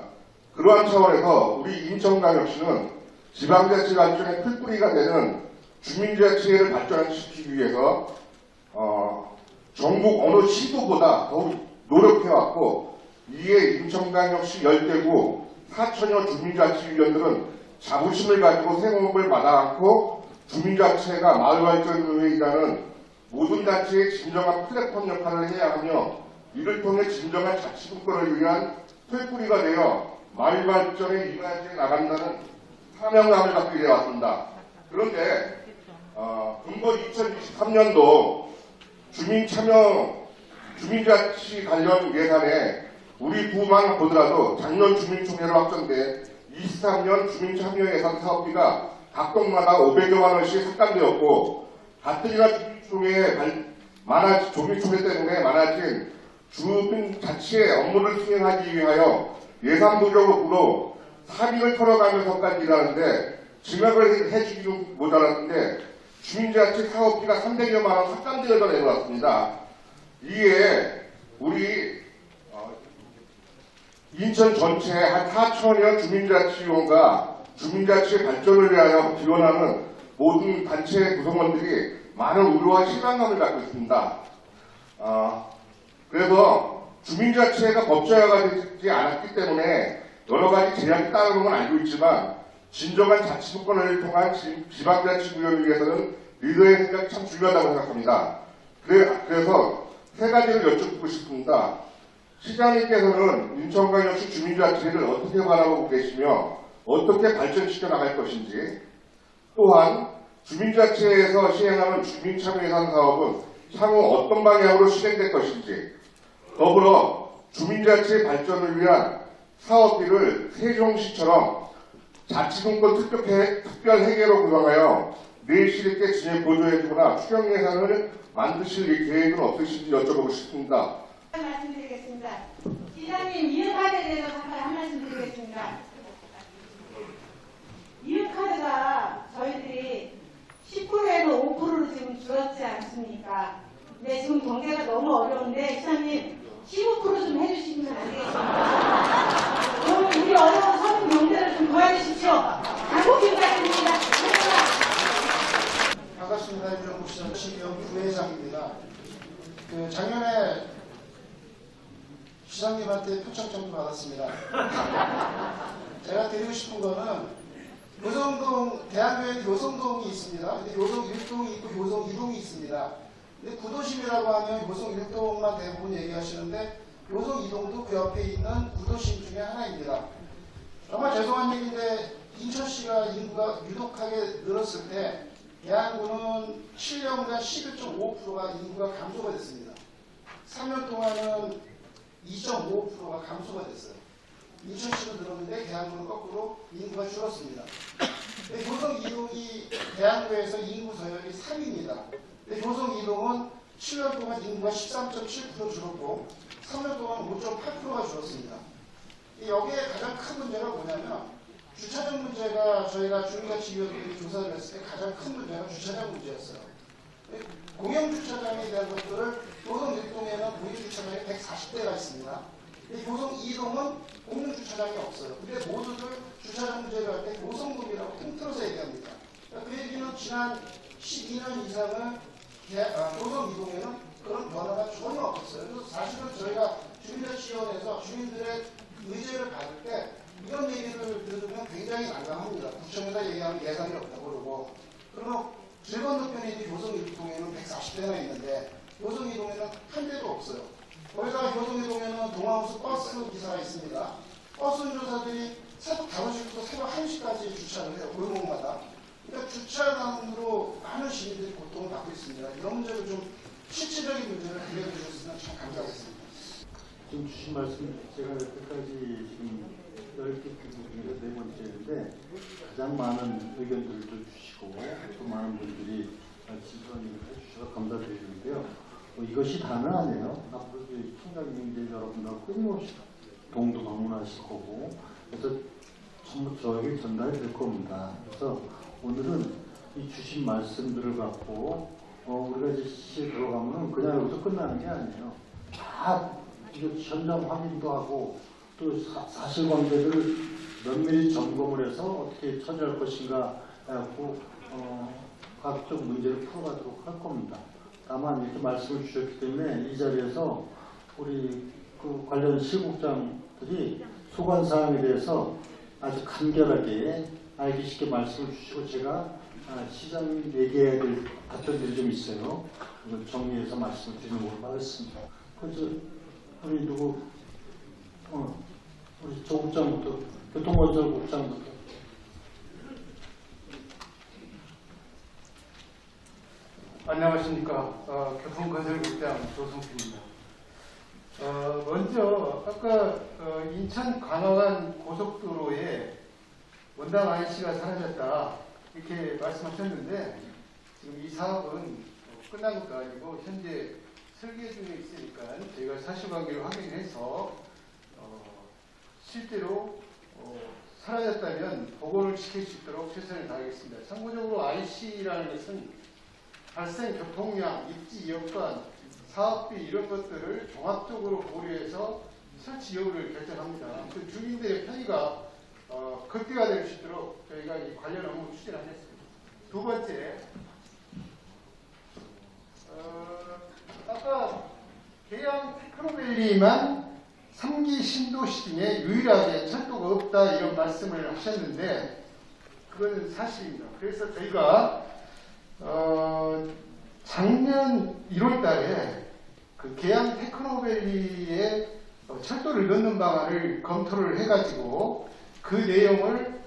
[SPEAKER 13] 그러한 차원에서 우리 인천광역시는 지방자치 발전의 풀뿌리가 되는 주민자치회를 발전시키기 위해서 전국 어느 시도보다 더욱 노력해왔고 이에 인천광역시 열대구 4천여 주민자치위원들은 자부심을 가지고 세공업을 마다않고 주민자치회가 마을발전의회이라는 모든 자치의 진정한 플랫폼 역할을 해야 하며 이를 통해 진정한 자치분권을 위한 쇠뿌리가 되어 마을발전에 이바지해 나간다는 사명감을 갖고 이래왔습니다. 그런데 군거 2023년도 주민자치 관련 예산에 우리 부만 보더라도 작년 주민총회로 확정된 23년 주민참여 예산 사업비가 각 동마다 500여만 원씩 삭감되었고 가뜩이나 주민총회 때문에 많아진 주민자치의 업무를 수행하기 위하여 예산 부족으로 사비를 털어가면서까지 일하는데 증액을 해주기도 모자랐는데 주민자치 사업비가 300여만 원 삭감되어서 내려왔습니다. 이에 우리 인천 전체 한 4천여 주민자치위원과 주민자치의 발전을 위하여 기원하는 모든 단체 구성원들이 많은 우려와 실망감을 갖고 있습니다. 그래서 주민자치회가 법제화가 되지 않았기 때문에 여러 가지 제약이 따르는 건 알고 있지만 진정한 자치분권을 통한 지방자치구역을 위해서는 리더의 생각이 참 중요하다고 생각합니다. 그래서 세 가지를 여쭙고 싶습니다. 시장님께서는 인천광역시 주민자치회를 어떻게 바라보고 계시며 어떻게 발전시켜 나갈 것인지, 또한 주민자치회에서 시행하는 주민참여예산 사업은 향후 어떤 방향으로 실행될 것인지, 더불어 주민자치의 발전을 위한 사업비를 세종시처럼 자치분권 특별 회계로 구성하여 내실 있게 진행 보조해주거나 추경 예산을 만드실 계획은 없으신지 여쭤보고 싶습니다.
[SPEAKER 14] 말씀드리겠습니다. 시장님, 이웃카드에 대해서 잠깐 한 말씀 드리겠습니다. 이웃카드가 저희들이 10%에서 5%로 지금 줄었지 않습니까? 근데 지금 경제가 너무 어려운데 시장님 15% 좀 해주시면 안 되겠습니까? 그럼 우리 어려운 서민 경제를 좀 도와주십시오. 간곡히 부탁드립니다.
[SPEAKER 5] 반갑습니다. 유정국시장치위원 부회장입니다. 작년에 시장님한테 표창장도 받았습니다. 제가 드리고 싶은 거는 요성동, 대한교회 요성동이 있습니다. 근데 요성 1동이 있고 요성 2동이 있습니다. 근데 구도심이라고 하면 요성 1동만 대부분 얘기하시는데 요성 2동도 그 옆에 있는 구도심 중에 하나입니다. 정말 죄송한 얘기인데 인천시가 인구가 유독하게 늘었을 때 대한구는 7년간 11.5%가 인구가 감소가 됐습니다. 3년 동안은 2.5%가 감소가 됐어요. 인천시도 늘었는데 대한구는 거꾸로 인구가 줄었습니다. 요성 2동이 대한구에서 인구 서열이 3위입니다. 요성 2동은 7년 동안 인구가 13.7% 줄었고 3년 동안 5.8%가 줄었습니다. 여기에 가장 큰 문제가 뭐냐면 주차장 문제가 저희가 주민자치위원회들이 조사를 했을 때 가장 큰 문제가 주차장 문제였어요. 공영주차장에 대한 것들을 요성 1동에는 공영주차장이 140대가 있습니다. 요성 2동은 공영주차장이 없어요. 근데 모두들 주차장 문제를 할 때 요성동이라고 통틀어서 얘기합니다. 그 얘기는 지난 12년 이상은 요성 2동에는 그런 변화가 전혀 없었어요. 그래서 사실은 저희가 주민자치위원회에서 주민들의 의제를 받을 때 이런 얘기를 들으면 굉장히 난감합니다. 구청에다 얘기하면 예산이 없다고 그러고, 그러면 길 건너편에 있는 요성 1동에는 140대나 있는데 요성 2동에는 한 대도 없어요. 거기다가 요성 2동에는 동아우스 버스 기사가 있습니다. 버스 운전사들이 새벽 5시부터 새벽 1시까지 주차를 해요. 골목마다. 그러니까 주차장으로 많은 시민들이 고통을 받고 있습니다. 이런 문제를 좀 실질적인 문제를 해결해 주셨으면 참 감사하겠습니다.
[SPEAKER 15] 지금 주신 말씀 제가 여태까지 지금 10개 중에서 네 번째인데 가장 많은 의견들도 주시고 또 많은 분들이 질문을 해주셔서 감사드리는데요. 이것이 다는 아니에요. 앞으로 총장님들 여러분들하고 끊임없이 동도 방문하실 거고 그래서 전부 저에게 전달이 될 겁니다. 그래서 오늘은 이 주신 말씀들을 갖고 우리가 이제 시에 들어가면 그냥 여기서 끝나는 게 아니에요. 다 이거 현장 확인도 하고 또 사실관계들을 면밀히 점검을 해서 어떻게 처리할 것인가 해갖고 각종 문제를 풀어가도록 할 겁니다. 다만 이렇게 말씀을 주셨기 때문에 이 자리에서 우리 그 관련 실국장들이 소관사항에 대해서 아주 간결하게 알기 쉽게 말씀을 주시고 제가 시장님 얘기해야 될 답변들이 좀 있어요. 그걸 정리해서 말씀을 드리는 걸로 하겠습니다. 그래서 우리 우리 조국장부터 교통건설국장부터.
[SPEAKER 16] 안녕하십니까. 교통건설국장 조성필입니다. 먼저 아까 인천 관악안 고속도로에 원당 IC가 사라졌다 이렇게 말씀하셨는데 지금 이 사업은 끝난 것도 아니고 현재 설계 중에 있으니까 저희가 사실관계를 확인해서 실제로 사라졌다면 보고를 지킬 수 있도록 최선을 다하겠습니다. 참고적으로 IC라는 것은 발생 교통량, 입지 여건, 사업비 이런 것들을 종합적으로 고려해서 설치 여부를 결정합니다. 그 주민들의 편의가 극대화될 수 있도록 저희가 이 관련 업무 추진하겠습니다. 두 번째, 아까 계양 테크노밸리만 3기 신도시 중에 유일하게 철도가 없다 이런 말씀을 하셨는데 그거는 사실입니다. 그래서 저희가 작년 1월 달에 그 계양 테크노밸리에 철도를 넣는 방안을 검토를 해가지고 그 내용을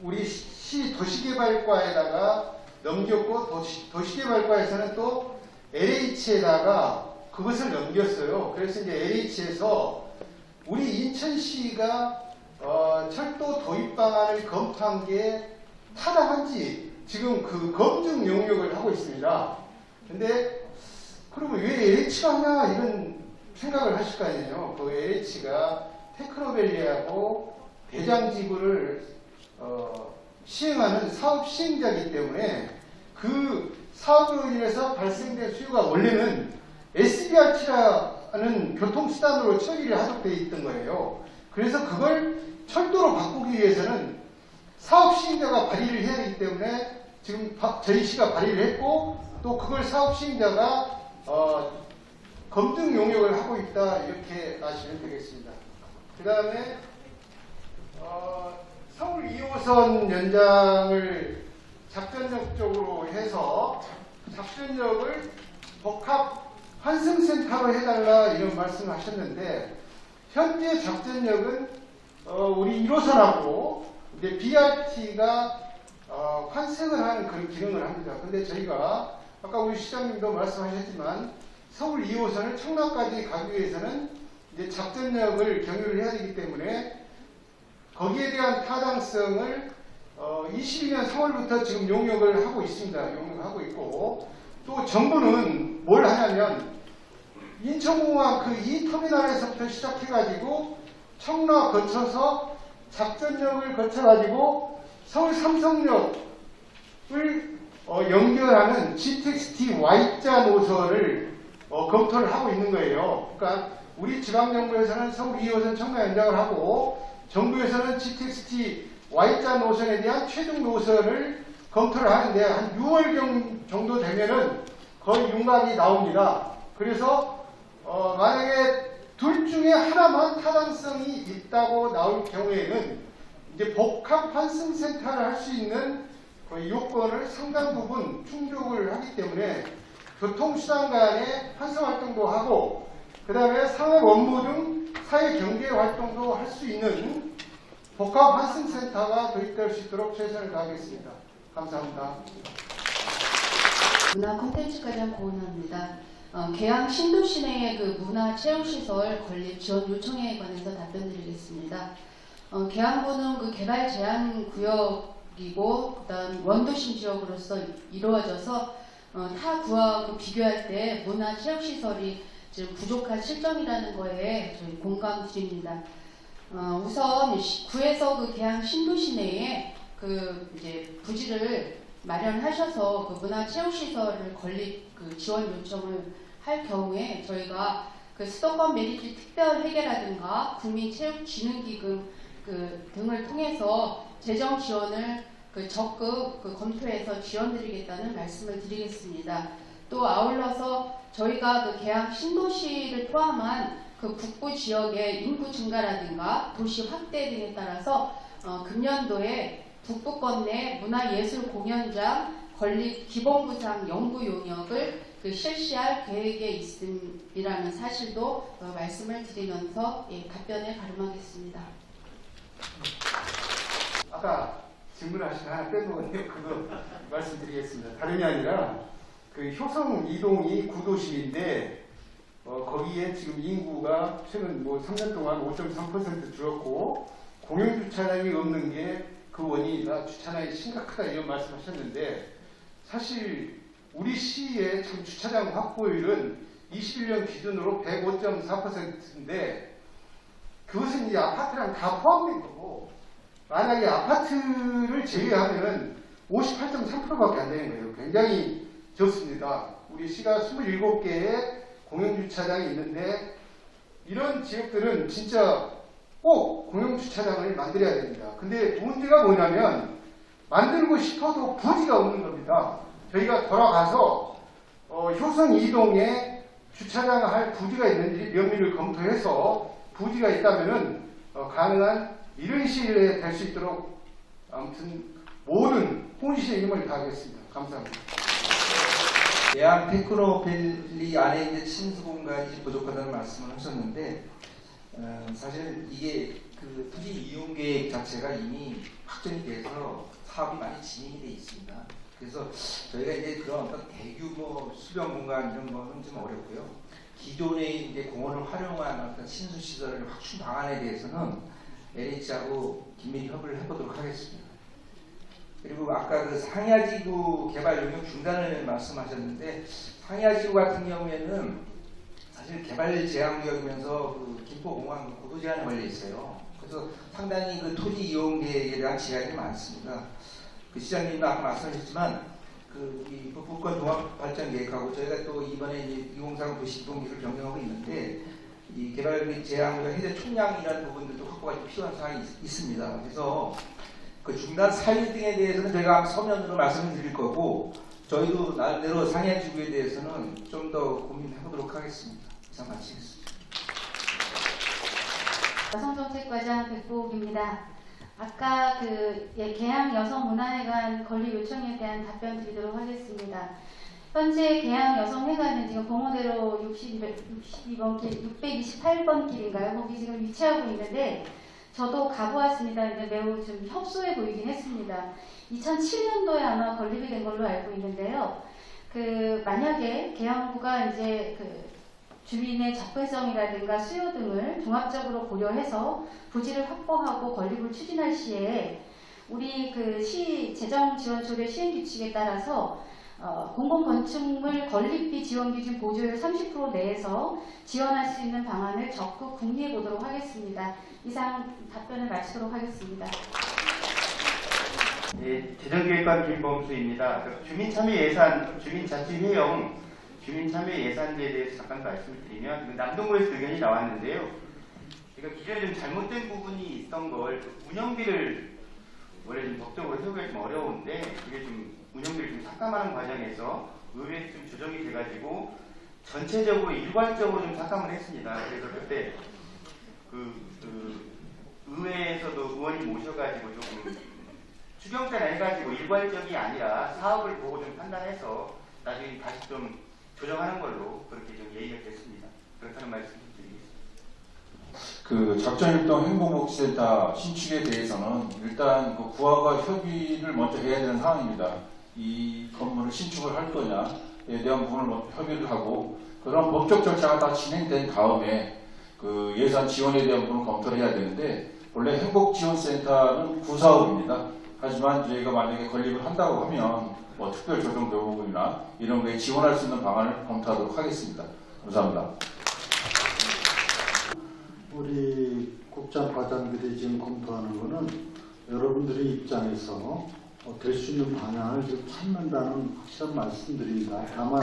[SPEAKER 16] 우리 시 도시개발과에다가 넘겼고 도시개발과에서는 또 LH에다가 그것을 넘겼어요. 그래서 이제 LH에서 우리 인천시가 철도 도입 방안을 검토한 게 타당한지 지금 그 검증 용역을 하고 있습니다. 근데 그러면 왜 LH가 하냐 이런 생각을 하실 거 아니에요. 그 LH가 테크노밸리하고 대장지구를 시행하는 사업 시행자이기 때문에 그 사업으로 인해서 발생된 수요가 원래는 SBRT라는 교통수단으로 처리를 하도록 되어 있던 거예요. 그래서 그걸 철도로 바꾸기 위해서는 사업 시행자가 발의를 해야 하기 때문에 지금 저희 시가 발의를 했고 또 그걸 사업 시행자가 검증 용역을 하고 있다 이렇게 아시면 되겠습니다. 그 다음에 서울 2호선 연장을 작전역 쪽으로 해서 작전역을 복합 환승센터로 해달라 이런 말씀을 하셨는데 현재 작전역은 우리 1호선하고 이제 BRT가 환승을 하는 그런 기능을 합니다. 근데 저희가 아까 우리 시장님도 말씀하셨지만 서울 2호선을 청라까지 가기 위해서는 이제 작전역을 경유를 해야 되기 때문에 거기에 대한 타당성을 22년 3월부터 지금 용역을 하고 있습니다. 용역하고 있고 또 정부는 뭘 하냐면 인천공항 그 2터미널에서부터 시작해가지고 청라 거쳐서 작전역을 거쳐가지고 서울 삼성역을 연결하는 GTX-T Y자 노선을 검토를 하고 있는 거예요. 그러니까 우리 지방정부에서는 서울 2호선 청라 연장을 하고 정부에서는 GTX-T Y자 노선에 대한 최종 노선을 검토를 하는데 한 6월 정도 되면은 거의 윤곽이 나옵니다. 그래서 만약에 둘 중에 하나만 타당성이 있다고 나올 경우에는 이제 복합 환승센터를 할 수 있는 요건을 상당 부분 충족을 하기 때문에 교통수단 간의 환승활동도 하고 그 다음에 상업 업무 등 사회경제 활동도 할 수 있는 복합 환승센터가 도입될 수 있도록 최선을 다하겠습니다. 감사합니다.
[SPEAKER 17] 문화 콘텐츠과장 고은하입니다. 계양 신도시 내의 그 문화 체육시설 건립 지원 요청에 관해서 답변드리겠습니다. 계양구는 그 개발 제한 구역이고 그다음 원도심 지역으로서 이루어져서 타 구와 비교할 때 문화 체육시설이 지금 부족한 실정이라는 거에 저희 공감드립니다. 우선 구에서 그 계양 신도시 내에 그 이제 부지를 마련하셔서 그 문화체육시설을 건립 그 지원 요청을 할 경우에 저희가 그 수도권 메리트 특별회계라든가 국민체육진흥기금 그 등을 통해서 재정 지원을 그 적극 그 검토해서 지원드리겠다는 말씀을 드리겠습니다. 또 아울러서 저희가 그 계양 신도시를 포함한 그 북부 지역의 인구 증가라든가 도시 확대 등에 따라서 금년도에 북부권 내 문화예술 공연장 건립 기본구상 연구 용역을 실시할 계획에 있음이라는 사실도 말씀을 드리면서 답변을 가름하겠습니다.
[SPEAKER 16] 아까 질문하신 하나 빼먹었네요. 그거 말씀드리겠습니다. 다름이 아니라 그 효성 이동이 구도심인데 거기에 지금 인구가 최근 3년 동안 5.3% 줄었고 공영주차장이 없는 게 그 원인이다. 주차장이 심각하다 이런 말씀하셨는데 사실 우리 시의 지금 주차장 확보율은 21년 기준으로 105.4%인데 그것은 이 아파트랑 다 포함된 거고 만약에 아파트를 제외하면 58.3%밖에 안 되는 거예요. 굉장히 적습니다. 우리 시가 27개의 공영주차장이 있는데 이런 지역들은 진짜 꼭 공영주차장을 만들어야 됩니다. 근데 문제가 뭐냐면 만들고 싶어도 부지가 없는 겁니다. 저희가 돌아가서 효성 이동에 주차장을 할 부지가 있는지 면밀히 검토해서 부지가 있다면은 가능한 이른 시일 내에 될 수 있도록 아무튼 모든 혼신의 힘을 다하겠습니다. 감사합니다.
[SPEAKER 18] 계양 테크노밸리 안에 이제 침수 공간이 부족하다는 말씀을 하셨는데 사실 이게 그 토지 이용 계획 자체가 이미 확정이 돼서 사업이 많이 진행이 돼 있습니다. 그래서 저희가 이제 그런 어떤 대규모 수변 공간 이런 거는 좀 어렵고요. 기존의 이제 공원을 활용한 어떤 신수 시설 확충 방안에 대해서는 LH하고 긴밀히 협의를 해보도록 하겠습니다. 그리고 아까 그 상야지구 개발 용역 중단을 말씀하셨는데 상야지구 같은 경우에는 사실 개발 제한 구역이면서 그 김포공항 고도 제한에 걸려 있어요. 그래서 상당히 그 토지 이용 계획에 대한 제약이 많습니다. 그 시장님도 아까 말씀하셨지만 이 북부권 종합 발전 계획하고 저희가 또 이번에 이제 2030 도시이동기를 변경하고 있는데 이 개발 제한 구역 해제 총량이라는 부분들도 확보가 좀 필요한 사항이 있습니다. 그래서 그 중단 사유 등에 대해서는 저희가 서면으로 말씀을 드릴 거고 저희도 나름대로 상해지구에 대해서는 좀 더 고민해보도록 하겠습니다. 이상 마치겠습니다.
[SPEAKER 19] 여성정책과장 백보옥입니다. 아까 계양 여성문화회관 건립 요청에 대한 답변 드리도록 하겠습니다. 현재 계양 여성회관은 지금 봉오대로 628번 길인가요? 거기 지금 위치하고 있는데 저도 가보았습니다. 근데 매우 좀 협소해 보이긴 했습니다. 2007년도에 아마 건립이 된 걸로 알고 있는데요. 만약에 계양구가 이제 주민의 접근성이라든가 수요 등을 종합적으로 고려해서 부지를 확보하고 건립을 추진할 시에 우리 시 재정지원조례 시행규칙에 따라서 공공건축물 건립비 지원기준 보조율 30% 내에서 지원할 수 있는 방안을 적극 궁리해 보도록 하겠습니다. 이상 답변을 마치도록 하겠습니다.
[SPEAKER 20] 네, 재정기획관 김범수입니다. 주민참여예산, 주민자치회용, 주민참여예산제에 대해서 잠깐 말씀을 드리면 남동구에서 의견이 나왔는데요. 그러니까 기존에 좀 잘못된 부분이 있던 걸 운영비를 원래 좀 법적으로 세우기가 좀 어려운데 그게 좀 운영비를 좀 삭감하는 과정에서 의회에서 좀 조정이 돼가지고 전체적으로 일괄적으로 좀 삭감을 했습니다. 그래서 그때 의회에서도 의원이 모셔가지고 조금 추경자를 해가지고 일괄적이 아니라 사업을 보고 좀 판단해서 나중에 다시 좀 조정하는 걸로 그렇게 좀 얘기가 됐습니다. 그렇다는 말씀을 드리겠습니다.
[SPEAKER 21] 작전일동 행복복지센터 신축에 대해서는 일단 구하과 협의를 먼저 해야 되는 상황입니다. 이 건물을 신축을 할 거냐에 대한 부분을 협의를 하고 그런 법적 절차가 다 진행된 다음에 예산 지원에 대한 부분을 검토를 해야 되는데 원래 행복지원센터는 구사업입니다. 하지만 저희가 만약에 건립을 한다고 하면 특별 조정 부분이나 이런 거에 지원할 수 있는 방안을 검토하도록 하겠습니다. 감사합니다.
[SPEAKER 15] 우리 국장 과장들이 지금 검토하는 것은 여러분들의 입장에서 될 수 있는 방향을 지금 찾는다는 확실한 말씀드립니다. 다만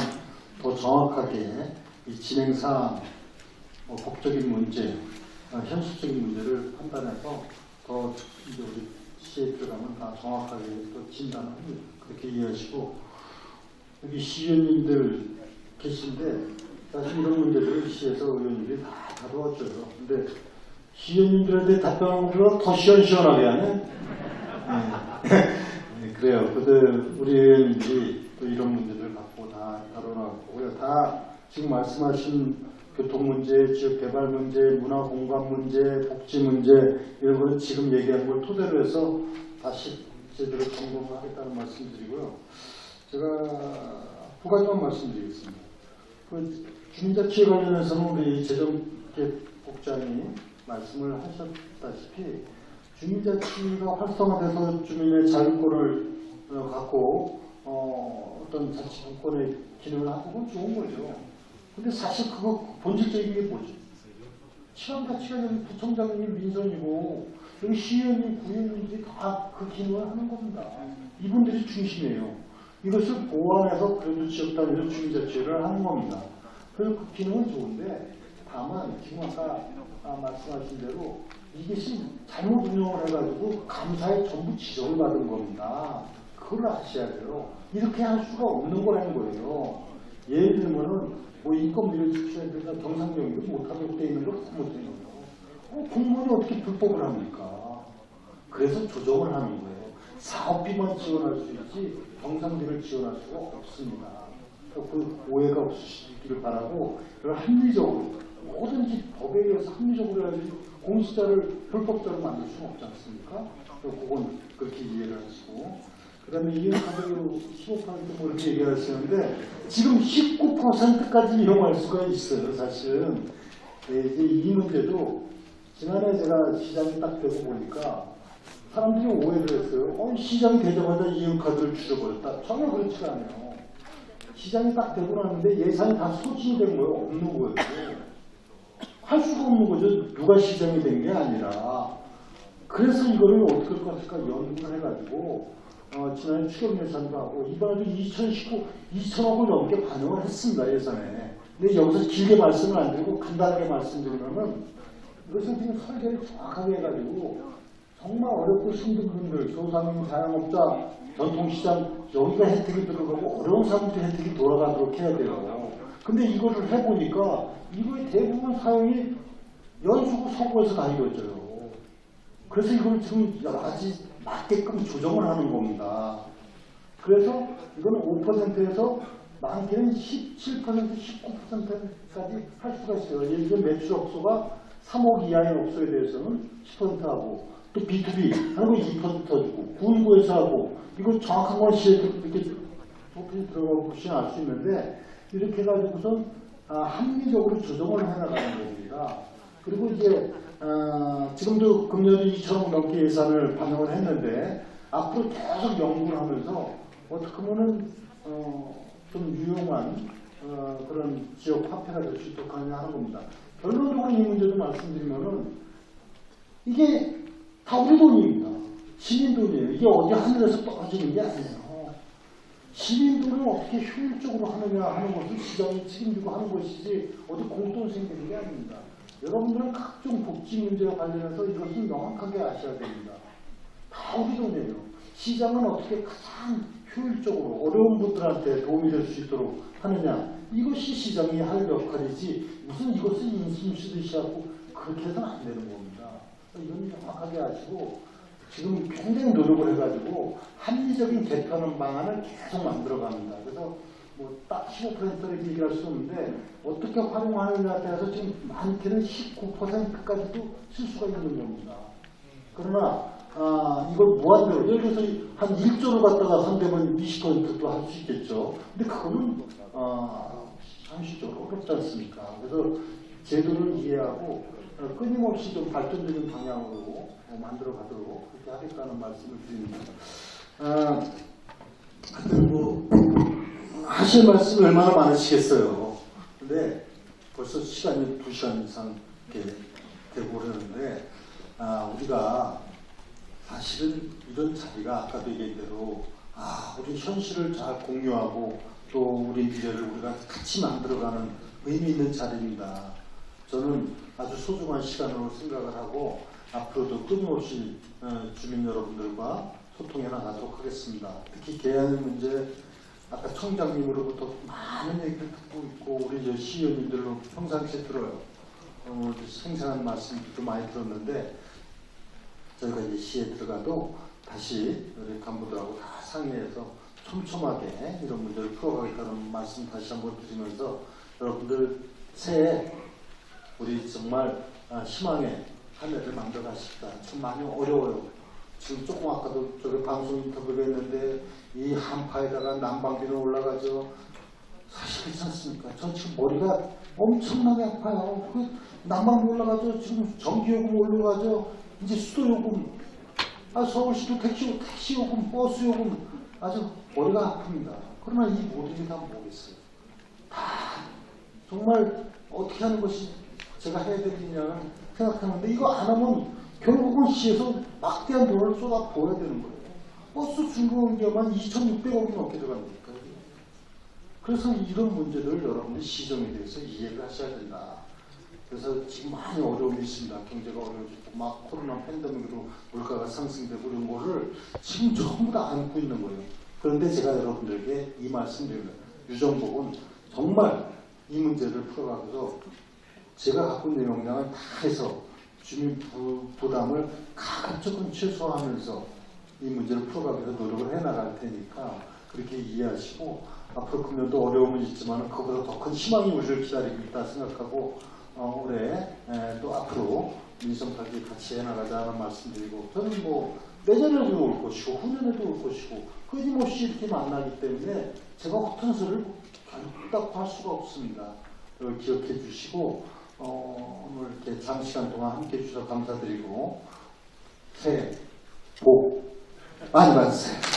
[SPEAKER 15] 더 정확하게 이 진행사항, 법적인 문제, 현실적인 문제를 판단해서 더 이제 우리 시에 들어가면 다 정확하게 또 진단을 합니다. 그렇게 이해하시고 여기 시의원님들 계신데 사실 이런 문제들을 시에서 의원님들이 다 다루어줘요. 근데 시의원님들한테 답변하는 것보다 더 시원시원하게 하네. 네, 그래요. 우리 의원님들이 또 이런 문제들 갖고 다 다뤄나가고요. 다 지금 말씀하신 교통 문제, 지역 개발 문제, 문화 공간 문제, 복지 문제 이런 거는 지금 얘기한 걸 토대로 해서 다시 제대로 점검을 하겠다는 말씀드리고요. 제가 두 가지만 말씀드리겠습니다. 주민자치에 관련해서는 우리 재정국장이 말씀을 하셨다시피 주민자치가 활성화돼서 주민의 자율권을 갖고 어떤 자치분권의 기능을 하고 그건 좋은 거죠. 근데 사실 그거 본질적인 게 뭐지? 치안가치가 여기 부총장님 민선이고 여기 시의원님, 구의원님들이 다 그 기능을 하는 겁니다. 이분들이 중심이에요. 이것을 보완해서 그래도 지역 단위로 주민자치를 하는 겁니다. 그래서 그 기능은 좋은데 다만 지금 아까 말씀하신 대로 이것이 잘못 운영을 해가지고 감사에 전부 지적을 받은 겁니다. 그걸 아셔야 돼요. 이렇게 할 수가 없는 거라는 거예요. 예를 들면은 뭐 인건비를 지출해야 되니까 경상경비도 못하고 돼 있는 걸 못하는 거예요. 공무원이 어떻게 불법을 합니까? 그래서 조정을 하는 거예요. 사업비만 지원할 수 있지 경상비를 지원할 수가 없습니다. 그 오해가 없으시기를 바라고 그걸 합리적으로 뭐든지 법에 의해서 합리적으로 해야지 공시자를 불법자로 만들 수는 없지 않습니까? 그건 그렇게 이해를 하시고 그 다음에 이용가격으로 15% 뭐 이렇게 얘기를 하시는데 지금 19%까지 이용할 수가 있어요. 사실은 이제 이 문제도 지난해 제가 시장에 딱 되고 보니까 사람들이 오해를 했어요. 시장이 되자마자 이용카드를 줄여버렸다. 전혀 그렇지가 않아요. 시장이 딱 되고 나는데 예산이 다 소진이 된 거예요. 없는 거예요. 할 수가 없는 거죠. 누가 시장이 된 게 아니라. 그래서 이거를 어떻게 할 것일까 연구를 해가지고 지난해 추경 예산도 하고 이번에도 2,000억을 넘게 반영을 했습니다. 예산에. 근데 여기서 길게 말씀을 안 드리고 간단하게 말씀드리면은 이것은 지금 설계를 정확하게 해가지고 정말 어렵고 힘든 분들, 소상인, 자영업자, 전통시장 여기가 혜택이 들어가고 어려운 사람들이 혜택이 돌아가도록 해야 돼요. 근데 이거를 해보니까 이거의 대부분 사용이 연수구 서구에서 다 이루어져요. 그래서 이걸 지금 여러 가지 맞게끔 조정을 하는 겁니다. 그래서 이건 5%에서 많게는 17%, 19%까지 할 수가 있어요. 예를 들어 매출 업소가 3억 이하의 업소에 대해서는 10% 하고 또 B2B 하는 거 2% 주고 군구에서 하고 이거 정확한 건 시에 이렇게 높이 들어가 보시면 알 수 있는데 이렇게 해가지고선 합리적으로 조정을 해나가는 겁니다. 그리고 이제 지금도 금년에 2천억 넘게 예산을 반영을 했는데 앞으로 계속 연구를 하면서 어떻게 보면은 좀 유용한 그런 지역 화폐가 될 수 있도록 하는 겁니다. 결론적으로 이 문제도 말씀드리면은 이게 다 우리 돈입니다. 시민 돈이에요. 이게 어디 하늘에서 떨어지는 게 아니에요. 시민 돈을 어떻게 효율적으로 하느냐 하는 것을 시장이 책임지고 하는 것이지 어디 공돈 생기는 게 아닙니다. 여러분들은 각종 복지 문제와 관련해서 이것을 명확하게 아셔야 됩니다. 다 우리 돈이에요. 시장은 어떻게 가장 효율적으로 어려운 분들한테 도움이 될 수 있도록 하느냐 이것이 시장이 할 역할이지 무슨 이것을 인심 쓰듯이 하고 그렇게 해서는 안 되는 겁니다. 이건 정확하게 아시고 지금 굉장히 노력을 해가지고 합리적인 개편은 방안을 계속 만들어갑니다. 그래서 뭐 딱 15%를 얘기할 수 없는데 어떻게 활용하느냐에 따라서 지금 많게는 19%까지도 쓸 수가 있는 겁니다. 그러나 이걸 무한대로 예를 들어서 한 1조를 갖다가 상대방 20%도 할 수 있겠죠. 근데 그거는 상식적으로 어렵지 않습니까? 그래서 제도를 이해하고 끊임없이 좀 발전적인 방향으로 만들어 가도록 그렇게 하겠다는 말씀을 드립니다. 하여튼 뭐 하실 말씀이 얼마나 많으시겠어요. 근데 벌써 시간이 2시간 이상 이렇게 되고 그러는데 우리가 사실은 이런 자리가 아까도 얘기한 대로 우리 현실을 잘 공유하고 또 우리 미래를 우리가 같이 만들어가는 의미 있는 자리입니다. 저는 아주 소중한 시간으로 생각을 하고 앞으로도 끊임없이 주민 여러분들과 소통해 나가도록 하겠습니다. 특히 계양 문제 아까 청장님으로부터 많은 얘기를 듣고 있고 우리 시의원님들로 평상시에 들어요.
[SPEAKER 5] 생생한 말씀도 많이 들었는데 저희가 이제 시에 들어가도 다시 우리 간부들하고 다 상의해서 촘촘하게 이런 문제를 풀어가겠다는 말씀 다시 한번 드리면서 여러분들 새해 우리 정말 희망의 한 해를 만들어 가십시다. 좀 많이 어려워요. 지금 조금 아까도 저기 방송 인터뷰를 했는데 이 한파에다가 난방비는 올라가죠. 사실 그렇지 않습니까? 저 지금 머리가 엄청나게 아파요. 그 난방비 올라가죠. 지금 전기요금 올라가죠. 이제 수도요금, 서울시도 택시요금, 버스요금 아주 머리가 아픕니다. 그러나 이 모든 게 다 뭐겠어요? 다 정말 어떻게 하는 것이 제가 해야 될 일이냐는 생각하는데 이거 안 하면 결국은 시에서 막대한 돈을 쏟아부어야 되는 거예요. 버스 중공기만 2,600억이 넘게 들어갑니까? 그래서 이런 문제들 여러분들 시정에 대해서 이해를 하셔야 된다. 그래서 지금 많이 어려움이 있습니다. 경제가 어려워지고 막 코로나 팬데믹으로 물가가 상승되고 이런 거를 지금 전부 다 안고 있는 거예요. 그런데 제가 여러분들에게 이 말씀 드립니다. 유정복은 정말 이 문제를 풀어가면서 제가 갖고 있는 역량을 다 해서 주민 부담을 가급적은 최소화하면서 이 문제를 풀어가기 위해서 노력을 해나갈 테니까 그렇게 이해하시고 앞으로 금년도 어려움은 있지만 그보다 더 큰 희망이 우리를 기다리고 있다 생각하고 올해 또 앞으로 민생파기 같이 해나가자는 말씀드리고 저는 뭐 내년에도 올 것이고 후년에도 올 것이고 끊임없이 이렇게 만나기 때문에 제가 허튼 소리를 결코 할 수가 없습니다. 이걸 기억해 주시고 오늘 이렇게 장시간 동안 함께 해주셔서 감사드리고 새해 복 많이 받으세요.